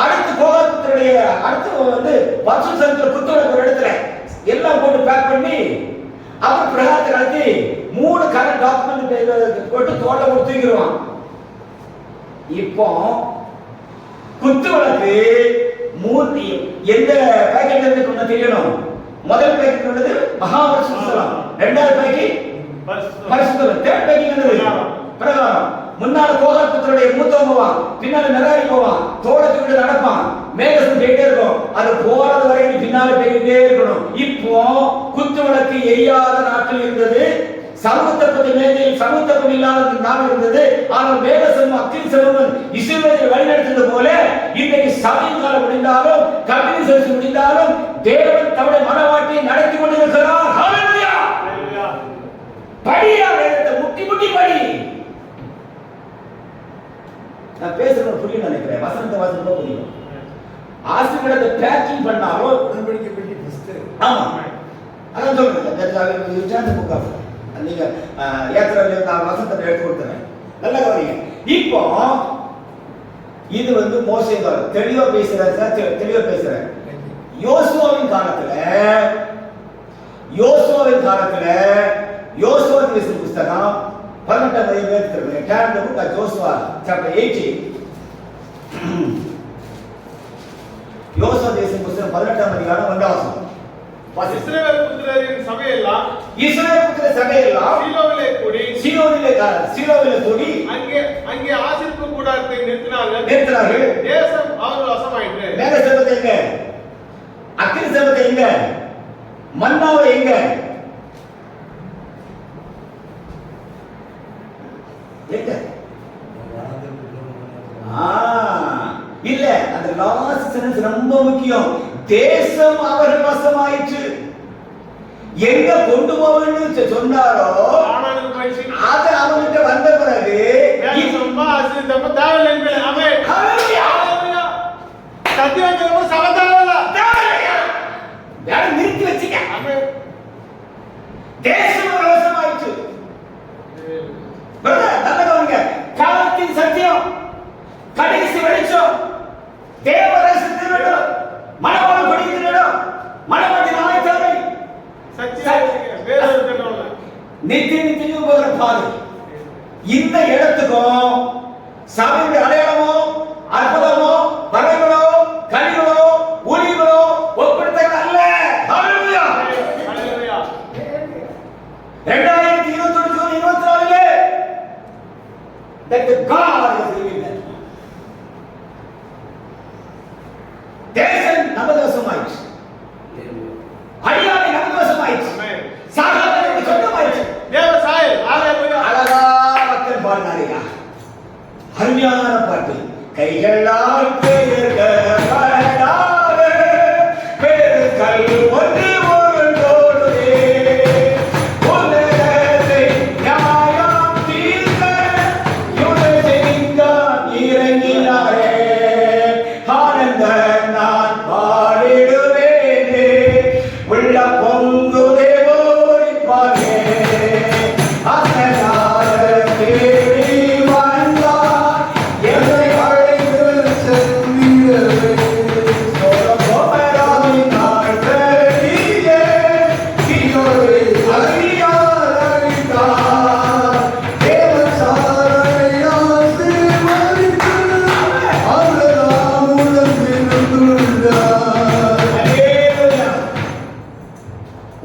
அடுத்து கோகாபுத்திரருடைய அடுத்து வந்து பசுத்த சரித்திர குத்துவிளக்கு ஒரு இடத்துல எல்லாம் போட்டு பேக் பண்ணி அப்புறம் பிரகாரத்தை கடத்தி 3 கரண்ட் டாக்குமெண்ட் போட்டு தோட்ட போட்டு தூக்கிடுவான். இப்போ குத்து விளக்கு எந்த பேக்கெட் இருந்து தெரியணும். முதல் பேக்கெட் உள்ளது மகாபரிசுத்தம், இரண்டாவது பேக்கெட் பரிசுத்தம், தேர்ட் பேக்கெட் என்னது? பிரகாரம். முன்னால கோகாபுத்திரருடைய மூத்தவன் போவான், பின்னால நராரி போவான், தோட்டத்துக்கு நடப்பான், மேகசம் போயிட்டே இருக்கும். அது போறது வரைக்கும் பின்னால போயிட்டே இருக்கணும். இப்போ குத்து விளக்கு எரியாத நாட்கள் இருந்தது. சமூகத்தப்பதி மேதையில் சமூகத்தப்பம் இல்லாத நாள் இருந்தது. ஆனால் மேகசம் அக்கினி செல்வன் இஸ்ரவேலை வழிநடத்தியது போல இன்றைக்கு சபையின் காலம் முடிந்தாலும் கம்யூனிஸ்ட் முடிந்தாலும் தேவன் தம்முடைய மனவாட்டியை நடத்தி கொண்டிருக்கிறார். ஹல்லேலூயா. படியா வேதத்தை முட்டி முட்டி படி. நான் பேசுறது புரியும் நினைக்கிறேன். வசனத்தை வாசனமா புரியும். ஆசிரியர்களை பேக்கிங் பண்ணாலும் உடன்படிக்கை பெட்டி ஃபர்ஸ்ட். ஆமா, அதான் சொல்றேன். You join the book of நீங்க ஏத்ரால நான் வசனத்தை எடுத்து கொடுத்தேன். நல்ல கவனிங்க. இப்போ இது வந்து மோசே காலம். தெளிவா பேசுறாரு, தெளிவா பேசுறாரு. யோசுவாவின் காலத்துல யோசுவா தீர்க்கதரிசி புத்தகம் 18ஆம் அதிகாரம் turn the book of Joshua chapter 18. யோசுவா தீர்க்கதரிசி புத்தகம் 18ஆம் அதிகாரம் 1ஆம் வசனம். இஸ்ரவேல் புத்திரரின் சபையெல்லாம் சீலோவிலே கூடி அங்கே ஆசரிப்பு கூடாரத்தை நிறுத்தினார்கள். தேசம் அவர்கள் வசமாயிற்று. மேக சபத்தை எங்க, அக்கினி சபத்தை எங்க, மன்னாவை எங்க, எங்க இல்ல, அந்த லாஸ்ட் சென்டென்ஸ் ரொம்ப முக்கியம். தேசம் அவர்கள் வசமாயிற்று. எங்க கொண்டு போவேன்னு சொன்னாரோ அது அவனுக்கு வந்த பிறகு நிறுத்தி வச்சுக்க. தேசம் வசமாயிற்று. நல்ல கவனிங்க. காலத்தின் சத்தியம், கடைசி வெளிச்சம், தேவரசத்தின் இடம், மனவாள கொடியின் இடம், மனவாட்டின் ஆயத்தரை, நித்திய போகிற பாதை. இந்த இடத்துக்கும் சபையுடைய அடையாளமோ அற்புதமோ வரங்களோ கனிகளோ ஒளிகளோ ஒப்பிடுத்தல் அல்ல. 2023-24 that the God is living there. தேசம் நமது வசமாயிற்று. அடியாரை நமது வசமாயிற்று. சாகாதவனுக்கு சொந்தமாயிற்று. அழகா மக்கள் பாடினாரியா, அருமையான பாட்டு. கைகளால் பெயர்க்கப்படாத பெருக்கல் ஒன்று ஒன்றோடுதே, உலகத்தை நியாயம் தீர்க்க யுதசிங்கம் இறங்கினாரே. ஆனந்த நான் பாடிடுவேனே, உள்ள பொங்குதே ஓடிப்பாரே.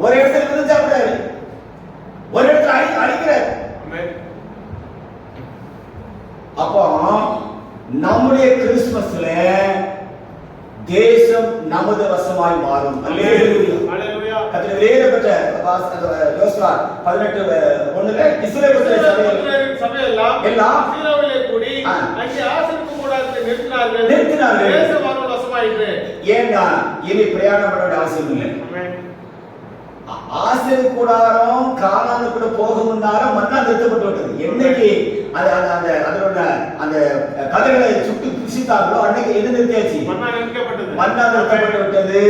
ஒரு இடத்துல இருந்து சாப்பிடாரு, ஒரு இடத்துல அடிக்கிறார். அப்போ நம்முடைய கிறிஸ்துமஸ்ல தேசம் நமது வசமாய் மாறும். அல்லேலூயா. கர்த்தர் வேறப்பட்ட யோசுவா 18:1 இஸ்ரவேல் சபையெல்லாம் சீலோவிலே கூடி அங்கே ஆசரிப்பு கூடாரத்தை நிறுத்தினார்கள். தேசம் அவர்கள் வசமாயிற்று. ஏண்டா இனி பிரயாணம் பண்ண வேண்டிய அவசியம் இல்லை. ஆசரி கூடாரம் கானானு கூட போக முன்னாலும் மன்னா நிறுத்தப்பட்டு விட்டது. என்னைக்கு அதோட அந்த கதைகளை சுட்டு புசித்தார்களோ அன்னைக்கு எது நிறுத்தியாச்சு? மன்னா நிறுத்தப்பட்டு விட்டது.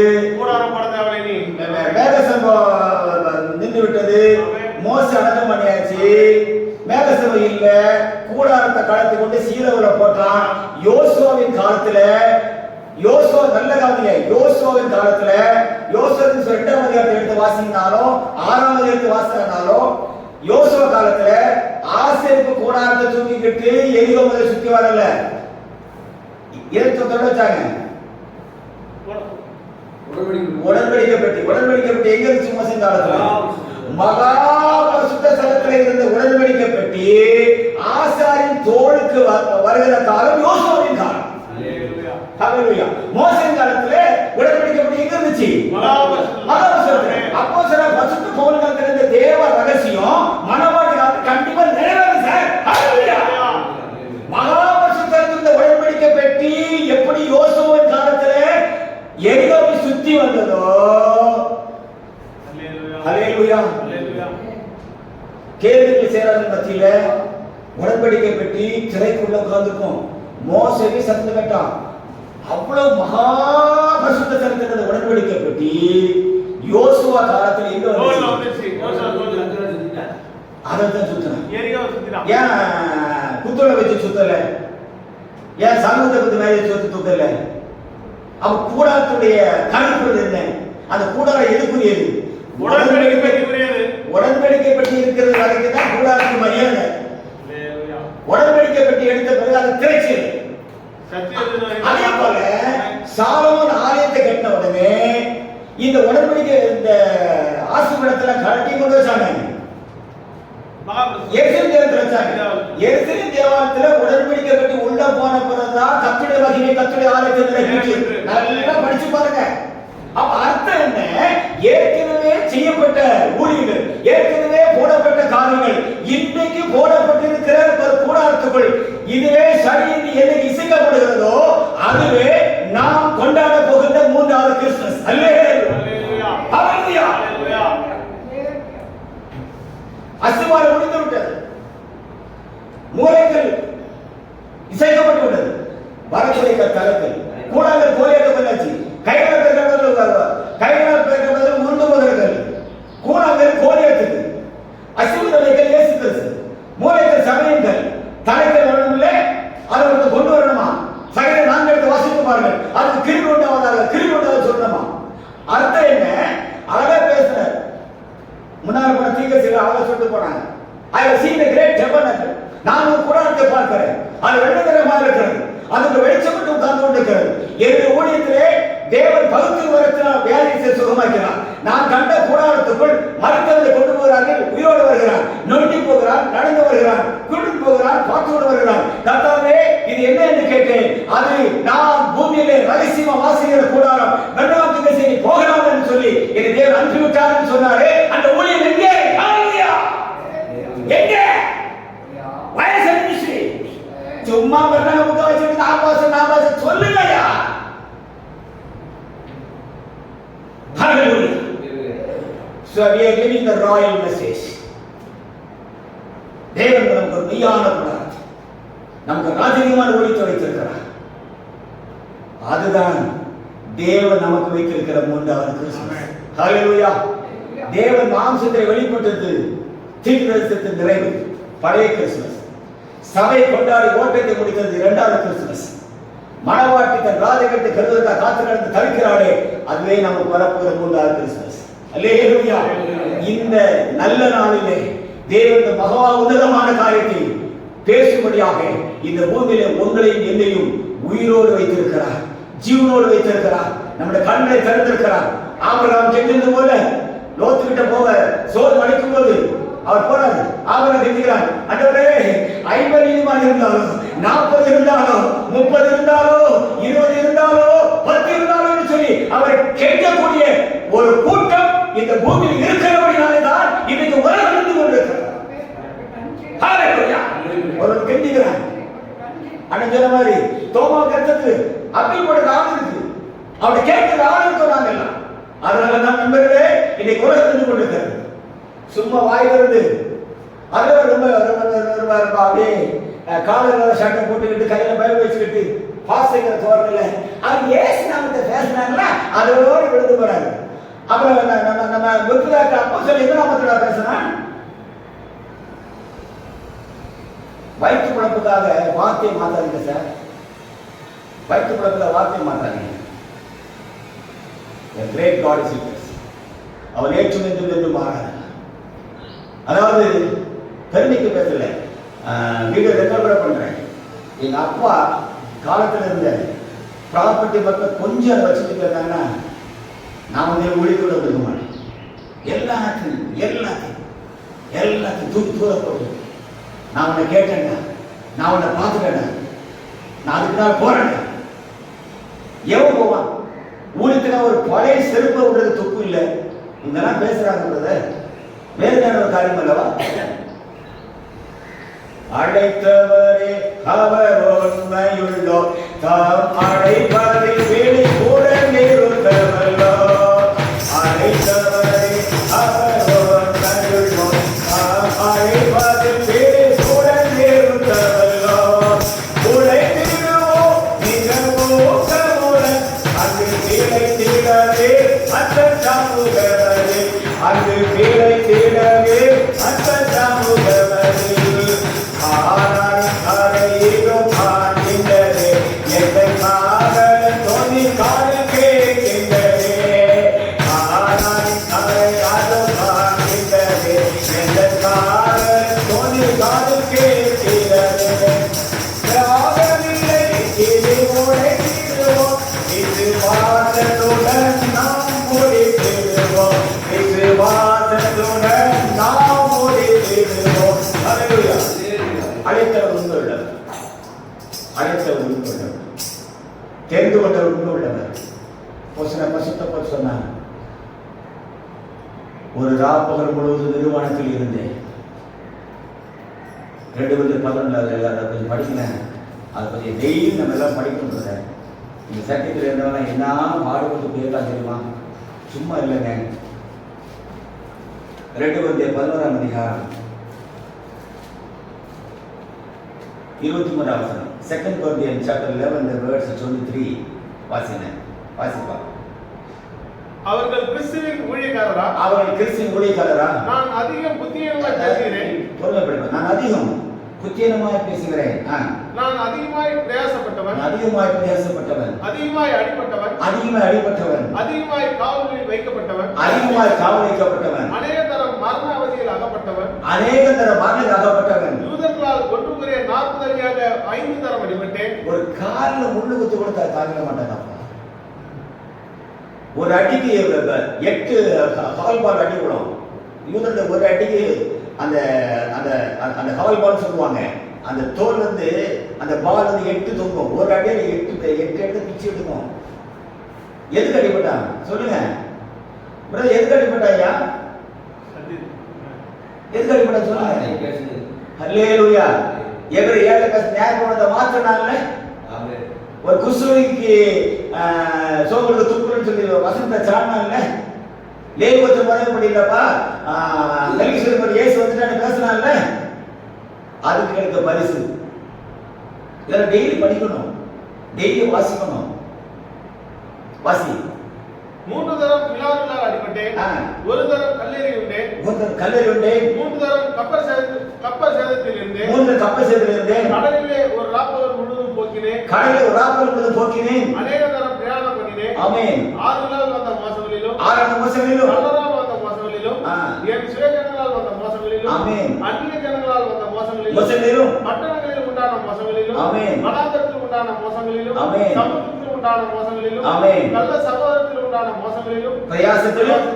மேகசபம் நின்று விட்டது. மோசே அடக்கம் பண்ணியாச்சு. மேகசபை இல்ல. கூடாரத்தை கலத்தி கொண்டு சீலோவில போட்டான். யோசுவாவின் காலத்துல யோசுவா நல்ல காலத்துல யோசுவாவின் காலத்துல யோசுவாவின் 2ஆம் அதிகாரத்தை எடுத்து வாசினாலும் 6ஆம் அதிகாரத்தை வாசினாலும் யோசுவா காலத்துல ஆசரிப்பு கூடாரத்தை தூக்கிக்கிட்டு எரிகோ முதல்ல சுத்தி வரல. எதுக்கு தொட வச்சாங்க? உடன்படிக்கை பெட்டி எங்க இருந்துச்சு? மோசே காலத்துல மகா பரிசுத்த ஸ்தலத்துல இருந்த உடன்படிக்கை பெட்டி ஆசாரின் தோளுக்கு வருகிற காலம் யோசுவாவின் காலம். ஹalleluya. மோசே காலத்துல உடன்படிக்கை பெட்டி எங்க இருந்துச்சு? மகாபரிசுத்தத்துல. அப்போஸ்தல பரிசுத்த பவுல் காலத்துல இருந்த தேவ ரகசியம் மனவாட்டி காலத்துல கண்டிப்பா நிறைவேறும் சார். ஹalleluya. மகாபரிசுத்தத்துல இருந்த உடன்படிக்கை பெட்டி எப்படி யோசுவாவின் காலத்துல எரிகோவை சுத்தி வந்ததோ, ஹalleluya. கேள்விகள் சேராத மத்தியில உடன்படிக்கை பெட்டி திரைக்குள்ள உட்கார்ந்திருக்கும். மோசேவே சத்தம் கேட்டான். அவ்வளவு மகா பரிசுத்த ஸ்தலத்துல உடன்படிக்கை பெட்டி யோசுவா காலத்துல எங்க வந்துச்சு? அதான் சுத்தணும். ஏன் குத்தோல வச்சு சுத்தல? ஏன் சமூகத்தை பத்தி மேலே சொத்து தூக்கல? அவ கூடாரத்துடைய கருப்பொருள் என்ன? அந்த கூடாரம் எதுக்குரியது? உடன்படிக்கை பற்றி இருக்கிறது வரைக்கும் தான் கூடாரத்துக்கு மரியாதை. உடன்படிக்கை பற்றி எடுத்த பிறகு அது திரைச்சி. அதே போல சாலமோன் ஆலயத்தை கட்டின உடனே இந்த உடன்படிக்கை இந்த ஆசீர்வாதத்துல கட்டி கொண்டு வச்சாங்க. எருசலேம் தேவாலயத்துல உடன்படிக்கை பற்றி உள்ள போன பிறகுதான் கர்த்தருடைய மகிமை கர்த்தருடைய ஆலயத்தை நிறைவேற்றி. நல்லா படிச்சு பாருங்க. அப்ப அர்த்தம் என்ன? ஏற்கனவே செய்யப்பட்ட ஊழியர்கள், ஏற்கனவே போடப்பட்ட காரியங்கள் இன்றைக்கு போடப்பட்டிருக்கிற ஒரு கூடாரத்துக்குள் இதுவே சரி என்று என்னைக்கு இசைக்கப்படுகிறதோ அதுவே நாம் கொண்டாட போகின்ற 3வது கிறிஸ்துமஸ். அல்லேலூயா, ஹalleluya. அஸ்திவாரம் முடிந்து விட்டது, மூலைகள் இசைக்கப்பட்டு விட்டது, வரக்கூடிய தலைகள் கூடாரங்கள் கோலியாக்கப்பட்டாச்சு. கைகள் உருண்டு போகிறார்கள். கூடாங்கள் கோலியத்துக்கு, அசுவதைகள் இயேசு கிறிஸ்து, மூலைகள் சமயங்கள், தலைகள் வரணும்ல, அதை வந்து கொண்டு வரணுமா? சகல நான்கு எடுத்து வாசித்து பாருங்கள். அதுக்கு கிருபை உண்டாவதாக, கிருபை உண்டாவது சொல்லணுமா? அர்த்தம் என்ன? அழகா பேசுறார். முன்னாள் போன தீர்க்கதரிசிகள் அழகா சொல்லிட்டு போனாங்க. I have seen a great tabernacle. நான் ஒரு கூடாரத்தை பார்க்கிறேன். அது வெள்ளநிறமாக இருக்கிறது. அதுக்கு வெளிச்சம் மட்டும் உட்கார்ந்து கொண்டிருக்கிறது. என்னுடைய ஊழியத்திலே தேவன் பகுத்து வரத்தினால் வியாதியை சுகமாக்கிறார். நான் கண்ட கூடாரத்துக்குள் மருத்துவத்தை கொண்டு போகிறார்கள், உயிரோடு வருகிறார், நொண்டி போகிறார், நடந்து வருகிறார், குளிர்ந்து போகிறார், பார்த்தோடு வருகிறார். கர்த்தாவே இது என்ன என்று கேட்டேன். அது நான் பூமியிலே ரகசியமா வாசிக்கிற கூடாரம், வெள்ளத்துக்கு சரி போகலாம் என்று சொல்லி என்னை தேவன் அனுப்பிவிட்டார் என்று சொன்னாரே. அந்த ஊழியம் எங்கே? எங்கே? வயசு அனுப்பிச்சு சும்மா வெள்ளம் முக வச்சுட்டு நாபாச சொல்லுங்கயா. Hallelujah. So we are giving the royal message. தேவன் நமக்கு ஒரு மெய்யான கூடாரம், நமக்கு ராஜரீகமான ஒளித்து வைத்திருக்கிறார். அதுதான் தேவன் நமக்கு வைத்திருக்கிற 3வது கிறிஸ்துமஸ். Hallelujah. தேவன் மாம்சத்தை வெளிப்பட்டது தீர்க்கதரிசனத்தின் நிறைவு பழைய கிறிஸ்துமஸ். சபை கொண்டாடி ஓட்டத்தை முடித்தது 2வது கிறிஸ்துமஸ். மணவாட்டி தன் ராஜகத்தை கருதுவதற்காக காத்து கடந்து தவிக்கிறாளே, அதுவே நமக்கு வரப்போகிற 3வது கிறிஸ்துமஸ். அல்லேலூயா. இந்த நல்ல நாளிலே தேவன் மகா உன்னதமான காரியத்தை பேசும்படியாக இந்த பூமியிலே உங்களையும் என்னையும் உயிரோடு வைத்திருக்கிறார், ஜீவனோடு வைத்திருக்கிறார், நம்முடைய கண்ணை திறந்திருக்கிறார். ஆபிரகாம் சென்றது போல லோத்துக்கிட்ட போக சோறு மடிக்கும் போது அவர் போறாரு. ஆபிரகாம் கெஞ்சுகிறார், ஆண்டவரே 50 நீதிமான் இருந்தாலும் 40 இருந்தாலும் 30 இருந்தாலும் 20 இருந்தாலும் 10 இருந்தாலும் என்று சொல்லி அவரை கேட்கக்கூடிய ஒரு கூட்டம் இந்த பூமியில் இருக்கிறபடினாலே தான் இன்னைக்கு உலகம் இருந்து கொண்டிருக்கிறது. ஹalleluya. ஒரு கெஞ்சுகிறார். அண்ணன் சொன்ன மாதிரி தோமா கருத்துக்கு அப்பீல் போடுற ஆள் இருக்கு, அவரை கேட்கிற ஆள் இருக்கிறாங்க எல்லாம். அதனால தான் நண்பர்களே இன்னைக்கு உலகம் இருந்து கொண்டிருக்கிறது. சும்மா வாய் வருது, அதுல ரொம்ப அப்படியே காலர் சட்டை போட்டுக்கிட்டு கையில பைபிள் வச்சுக்கிட்டு பாசிக்கிற தோரணில அவங்க ஏசு நாமத்தை பேசினாங்களா அதோடு விழுந்து போறாங்க. அப்புறம் நம்ம முத்துதாக்கு அப்போ சொல்லி எந்த நாமத்தோட பேசினா வயிற்று பிழப்புக்காக வார்த்தையை மாத்தாதீங்க சார், வயிற்று பிழப்புக்காக வார்த்தையை மாத்தாதீங்க. Great God is with us. அவர் ஏற்றும் என்று மாறாது. அதாவது பெருமைக்கு பேசல, வீடியோ ரெக்கார்ட் பண்றேன். எங்க அப்பா காலத்துல இருந்த ப்ராப்பர்ட்டி மக்கள் கொஞ்சம் வச்சுட்டு இருந்தாங்கன்னா நான் வந்து ஒளிக்கூட இருக்க மாட்டேன். எல்லாத்தையும் தூக்கி தூர போட்டு நான் உன்னை கேட்டேங்க, நான் உன்னை பார்த்துட்டேன், நான் அதுக்கு நான் போறேன். எவன் போவான்? ஊழியத்துக்கு ஒரு பழைய செருப்பை விடுறது துப்பு இல்லை. இதெல்லாம் பேசுறாங்க வேதனையான ஒரு காரியம் அல்லவா? அழைத்தவரே அவர் உண்மையுள்ளோ, தாம் அழைப்பதில் வேலை கூட நிறுத்தவல்லோ. அழைத்தவரே அவர் உண்மையுள்ளோ, தாம் அழைப்பதில் வேலை கூட நிறுத்தவல்லோ. உழைத்திடுவோம் மிகவும் கமுடன், அங்கு வேலை தேடவே அந்த சமூகவரே, அங்கு வேலை தேடவே அந்த சமூகவரே. ஆனால் அறையிலும் ஆண்டினரே அழைத்தவர் உண்மை உள்ளவர், தெரிந்து கொண்டவர் உண்மை உள்ளவர். பசுத்த சொன்னார், ஒரு ராப்பகல் முழுவதும் நிறுவனத்தில் இருந்தேன். 2:11 அதை கொஞ்சம் படிக்கிறேன். அதை பற்றி டெய்லி நம்ம எல்லாம் படிக்கணும்ல. இந்த சட்டத்தில் இருந்தவங்க என்ன பாடுபட்டு போயிருக்கா தெரியுமா? சும்மா இல்லைங்க. 2:11 அதிகாரம் 23 வசனம். 2 Corinthians chapter 11 verse 23 வாசிப்பா. அவர்கள் கிறிஸ்துவின் ஊழியக்காரரா? அவர்கள் கிறிஸ்துவின் ஊழியக்காரரா? நான் அதிகம் புத்தியீனமாய் பேசுகிறேன். பொறுமை படிப்பேன். நான் அதிகம் புத்தியீனமாய் பேசுகிறேன். நான் அதிகமாய் பிரயாசப்பட்டவன். அதிகமாய் பிரயாசப்பட்டவன். அதிகமாய் அடிபட்டவன். அதிகமாய் அடிபட்டவன். அதிகமாய் காவலில் வைக்கப்பட்டவன். அதிகமாய் காவல் வைக்கப்பட்டவன். அநேக தரம் மரண அவதியில் அகப்பட்டவன். அநேக தரம் மரணத்தில் அகப்பட்டவன். யூதர்களால் ஒன்று முறை 40 அடியாக 5 தரம் அடிபட்டேன். ஒரு காலில் முள்ளு குத்து கொடுத்தா தாங்க மாட்டாங்க. ஒரு அடிக்கு 8 கால்பால் அடி விடும். யூதர்ல ஒரு அடிக்கு அந்த அந்த அந்த கால்பால் சொல்லுவாங்க. அந்த தோல் வந்து அந்த பால் வந்து 8 தொங்கும். ஒரு அடியில் 8 எடுத்து பிச்சு எடுக்கும். எதுக்கு அடிபட்டான் சொல்லுங்க பிரதர்? எதுக்கு அடிபட்டாயா? எதுக்கு அடிபட்டா சொல்லுங்க. ஹல்லேலூயா. எவரு ஏழை பேச நியாயம் பண்ணதை மாற்றினால ஒரு குசுவைக்கு சோங்களுக்கு துப்புன்னு சொல்லி வசந்த சாடினால லேபத்தை முறை முடியலப்பா கலிஸ்வரர் இயேசு வந்துட்டு பேசினால அதுக்கு கிடைத்த பரிசு. இதெல்லாம் டெய்லி படிக்கணும், டெய்லி வாசிக்கணும். வாசி. 3 தரம் விழாவிலால் அடிபட்டேன். 1 தரம் கல்லெறி உண்டேன். 3 தரம் கப்பல் சேதத்தில் இருந்தேன். 3 கப்பல் சேதத்தில் இருந்தேன். கடலிலே ஒரு ராப்பகல் முழுவதும் போக்கினேன். அநேக தரம் பிரயாணம் பண்ணினேன். ஆமென். 6 நாள் வந்த மோசங்களிலும் கல்லறால் வந்த மோசங்களிலும் என் சுயஜனங்களால் வந்த மோசங்களிலும் அந்நிய ஜனங்களால் வந்த மோசங்களிலும் பட்டணங்களில் உண்டான மோசங்களிலும் வனாந்தரத்தில் உண்டான மோசங்களிலும் சமுத்திரத்தில் உண்டான மோசங்களிலும் நல்ல சகோதரத்தில் உண்டான மோசங்களிலும் பிரயாசத்திலும்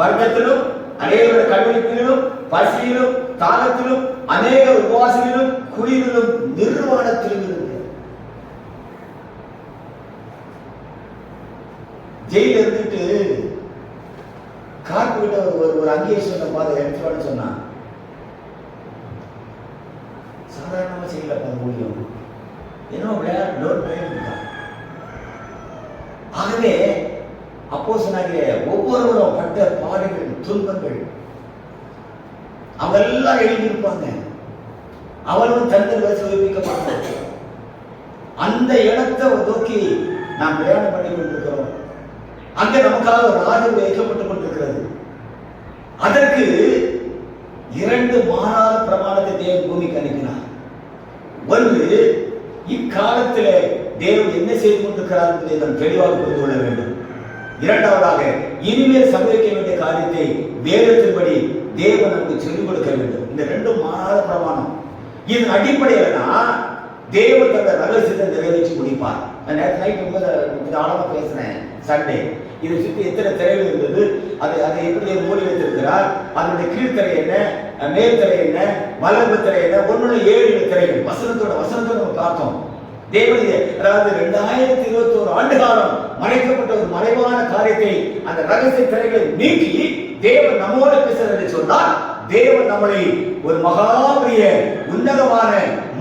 வர்க்கத்திலும் அநேக கல்வியிலும் பசியிலும் தாகத்திலும் அநேக உபவாசங்களிலும் குடியிலும் நிர்வாணத்திலும் இருந்தேன். ஜெயில இருந்துட்டு காட்டு விட்ட ஒரு அங்கேயே சொன்ன மாதிரி எடுத்துவான்னு சொன்னான். சாதாரணமா செய்யல ஊழியம் ஏன்னோ விளையாட்டு. ஆகவே அப்போஸ்தலனாகிய ஒவ்வொருவரும் பட்ட பாடுகள் துன்பங்கள் அவங்க எல்லாம் எழுதியிருப்பாங்க. அவளும் தங்கள் வயசு உயிர்ப்பிக்கப்பட்டாங்க. அந்த இடத்தை நோக்கி நாம் பிரயாணம் பண்ணி கொண்டிருக்கிறோம். அங்க நமக்காக ஒரு ராஜ்யம் வைக்கப்பட்டுக் கொண்டிருக்கிறது. அதற்கு 2 மாறாத பிரமாணத்தை தேவன் பூமிக்கு அனுப்பினார். ஒன்று, இக்காலத்தில் தேவன் என்ன செய்து கொண்டிருக்கிறார் என்பதை நாம் தெளிவாக புரிந்து கொள்ள வேண்டும். இரண்டாவதாக, இனிமேல் சம்பவிக்க வேண்டிய காரியத்தை வேதத்தின்படி தேவன் நமக்கு சொல்லிக் கொடுக்க வேண்டும். இந்த 2 மாறாத பிரமாணம். இதன் அடிப்படையில் தான் தேவன் தந்த ரகசியத்தை நிறைவேற்றி முடிப்பார். நான் நேற்று நைட் ரொம்ப ஆழமா பேசினேன். சண்டே இதை சுற்றி எத்தனை திரைகள் இருந்தது, அதை எப்படி மூடி வைத்திருக்கிறார், அதனுடைய கீழ்த்திரை என்ன, மேல்திரை என்ன, வலது திரை என்ன, 1-7 திரைகள் வசனத்தோட நம்ம பார்த்தோம். தேவனுடைய அதாவது 2021 ஆண்டு காலம் மறைக்கப்பட்ட ஒரு மறைவான காரியத்தை அந்த ரகசிய திரைகளை நீக்கி தேவன் நம்மோடு பேசுறது சொன்னால், தேவன் நம்மளை ஒரு மகாபெரிய உன்னதமான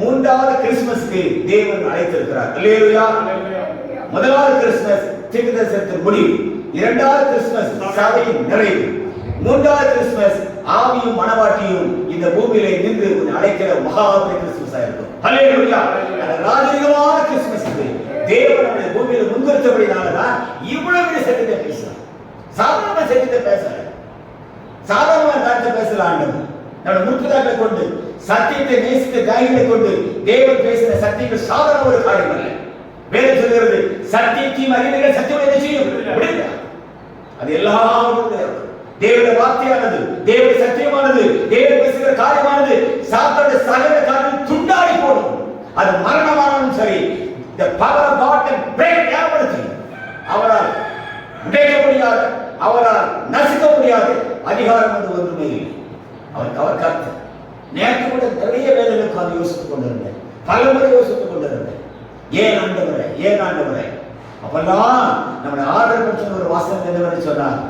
3வது கிறிஸ்துமஸ்க்கு தேவன் அழைத்திருக்கிறார். அல்லேலூயா. முதலாவது கிறிஸ்துமஸ் தீர்க்கதரிசனத்தின் முடிவு, 2வது கிறிஸ்துமஸ் சபையின் நிறைவு, 3வது கிறிஸ்துமஸ் ஆவியும் மனவாட்டியும் இந்த பூமியிலே நின்று அழைக்கிற மகாபெரிய கிறிஸ்துமஸா இருக்கும். அல்லேலூயா. ராஜரீகமான கிறிஸ்துமஸ் இது. தேவன் நம்முடைய பூமியில முன்னிறுத்தபடினாலதான் இவ்வளவு சத்தியத்தை பேசுறார். சாதாரண சத்தியத்தை பேசல, சாதாரண காரியத்தை பேசல. ஆண்டவர் நம்முடைய முற்புதாக்களை கொண்டு சத்தியத்தை நேசித்த காரியங்களை கொண்டு தேவன் பேசின சத்தியங்கள் சாதாரண ஒரு காரியம் அல்ல. வேதம் சொல்கிறது, சத்தியத்தையும் அறிவுகள் சத்தியம் என்ன செய்யும்? அது எல்லாம் தேவனுடைய வார்த்தையானது, தேவனுடைய சத்தியமானது, தேவன் பேசுகிற காரியமானது சாத்தானுடைய சகல காரியம் துண்டாடி போடும். அது மரணமானாலும் சரி, the power of God can break everything. அவரால் உடைக்க முடியாது, அவரால் நசுக்க முடியாது அதிகாரம் என்று ஒன்றுமே இல்லை. அவர் கர்த்தர். நேற்று கூட நிறைய வேலைகளுக்கு யோசித்துக் கொண்டிருந்தேன், பலமுறை யோசித்துக் கொண்டிருந்தேன். ஏன் ஆண்டவரே, ஏன் ஆண்டவரே? அப்பெல்லாம் நம்முடைய ஆதரவு ஒரு வாசகம் என்னவென்று சொன்னார்,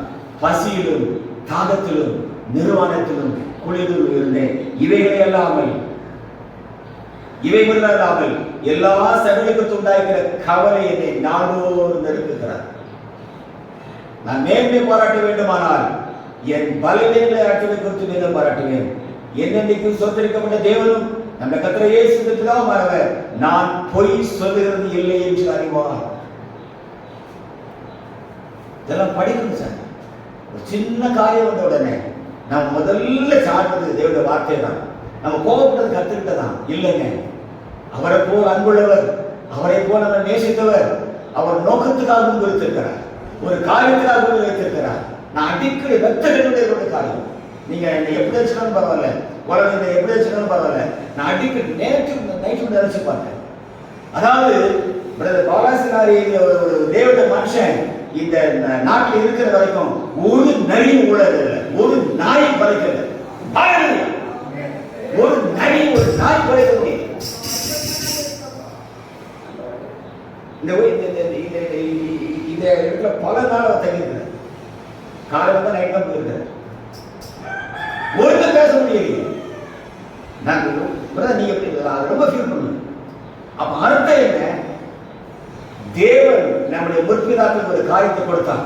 பசியிலும் தாகத்திலும் நிர்வாணத்திலும் குளிரிலும் இருந்தேன், இவைகள் அல்லாமல் எல்லா சகலுக்கு உண்டாகிற கவலை என்னை நாடோறும் நெருக்குகிறார். நான் மேன்மை பாராட்ட வேண்டுமானால் என் பலவீனங்களை ஆற்றலை குறித்து மேலும் பாராட்டுவேன். என்னென்னைக்கும் சொத்தரிக்கப்பட்ட தேவனும் நம்ம கர்த்தர் இயேசு கிறிஸ்துவாக மாறவர், நான் பொய் சொல்லுகிறது இல்லை என்று அறிவார். இதெல்லாம் படிக்கணும் சார். ஒரு சின்ன காரியம் வந்த உடனே நாம் முதல்ல சாடுறது தேவனுடைய வார்த்தை தான். நம்ம கோபப்பட்டது கத்துக்கிட்ட தான் இல்லைங்க. அவரை போல் அன்புள்ளவர், அவரை போல் நம்ம நேசித்தவர், அவர் நோக்கத்துக்காக முன் வைத்திருக்கிறார், ஒரு காரியத்துக்காக முன் வைத்திருக்கிறார். நான் அடிக்கடி வெத்தகனுடைய காரியம், நீங்க என்னை எப்படி வச்சுக்கணும் பரவாயில்ல, உலகத்தை எப்படி வச்சுக்கணும் பரவாயில்ல, நான் அடிக்கடி நைட்டு நினைச்சு பார்த்தேன். அதாவது பாலாசினாரி ஒரு தேவத மனுஷன் இந்த நாட்டில் இருக்கிற வரைக்கும் ஒரு நரி ஊழல், ஒரு நாய் படைக்கல, ஒரு நரி ஒரு நாய் படைக்க முடியும். இந்த இடத்துல பல நாள் தங்கியிருக்கிறார். காலையில் தான் நைட் தான் போயிருக்கிறார். ஒருத்தர் பேச முடியலையே. நீங்க ரொம்ப ஃபீல் பண்ணுங்க. அப்ப அர்த்தம் என்ன? தேவன் நம்முடைய முற்பிதாக்களுக்கு ஒரு காரியத்தை கொடுத்தான்.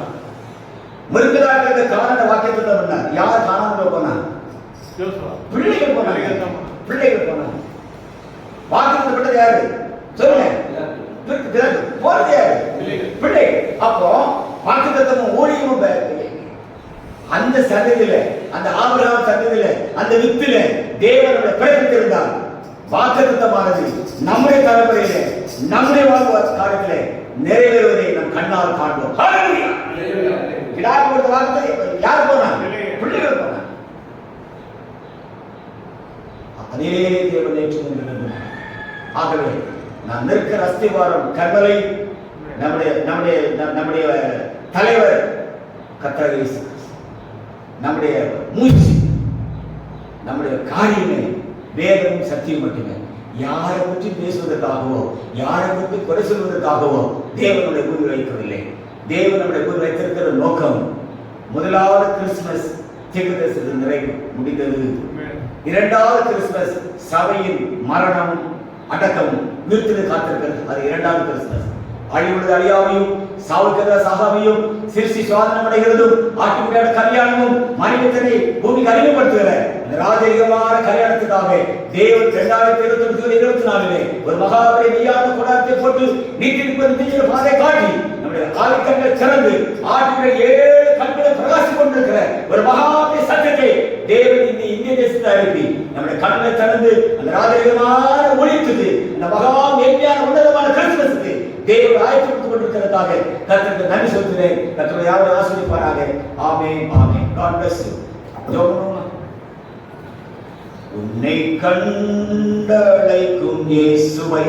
முற்பிதாக்களுக்கு காரண வாக்கியத்தை பண்ணார். யார் காணாம போனா? பிள்ளைகள் போனாங்க. பிள்ளைகள் போனாங்க. வாக்கியத்தை பண்ணது யாரு சொல்லுங்க? போறது யாரு? பிள்ளைகள். அப்போ வாக்குத்தத்தமும் ஊழியமும் அந்த சந்ததியில, அந்த ஆபிரகாம் சந்ததியில, அந்த வித்தில தேவனுடைய பிறப்பித்திருந்தால் வாக்குத்தத்தமானது நம்முடைய தலைமுறையில, நம்முடைய வாழ்வு காலத்திலே நிறைவேறுவதை நம் கண்ணால் காண்போம். வார்த்தை யார் போனாங்க? பிள்ளைகள் போனாங்க. அதே தேவன் ஏற்றுக்கொண்டு ஆகவே நாம் நிற்கிற அஸ்திவாரம் கர்மலை நம்முடைய தலைவர் கர்த்தர் இயேசு, நம்முடைய மூச்சு, நம்முடைய காரியமே வேதமும் சத்தியம் மட்டுமே. யாரை பற்றி பேசுவதற்காகவோ, யாரை பற்றி குறை சொல்வதற்காகவோ தேவனுடைய பூமி வைக்கவில்லை. தேவன் நம்முடைய பூமி வைத்திருக்கிற நோக்கம், முதலாவது கிறிஸ்துமஸ் தீர்க்கதரிசனத்தின் நிறைவு முடிந்தது. இரண்டாவது கிறிஸ்துமஸ் சபையின் மரணம், அடக்கம், உயிர்த்தெழு காத்திருக்கிறது. அது இரண்டாவது கிறிஸ்துமஸ். அழிவுள்ளது அழியாமையும், சாவுக்கெதிராக சாகாமையும், சிருஷ்டி சுவாதனம் அடைகிறதும், ஆட்டுக்குட்டியான கல்யாணமும் மனிதனை பூமிக்கு அறிமுகப்படுத்துகிற இந்த ராஜரீகமான கல்யாணத்துக்காக தேவன் 2024 ஒரு மகாபலி மெய்யான கூடாரத்தை போட்டு நீட்டிருப்பது பாதை காட்டி நம்முடைய ஆதிக்கங்கள் சிறந்து ஆட்டுக்குடைய 7 கண்களை பிரகாசித்துக் கொண்டிருக்கிற ஒரு மகாபலி சட்டத்தை தேவன் இந்த இந்திய தேசத்தை அனுப்பி நம்முடைய கண்களை திறந்து அந்த ராஜரீகமான ஒளித்துக்கு, அந்த மகா மேன்மையான உன்னதமான கிறிஸ்துமஸுக்கு தேவன் ஆயத்தப்படுத்திக் கொண்டிருக்கிறதாக கர்த்தருக்கு நன்றி சொல்கிறேன். கர்த்தர் யாவரையும் ஆசீர்வதிப்பாராக. ஆமென், ஆமென். God bless you. உன்னை கண்டழைக்கும் இயேசுவை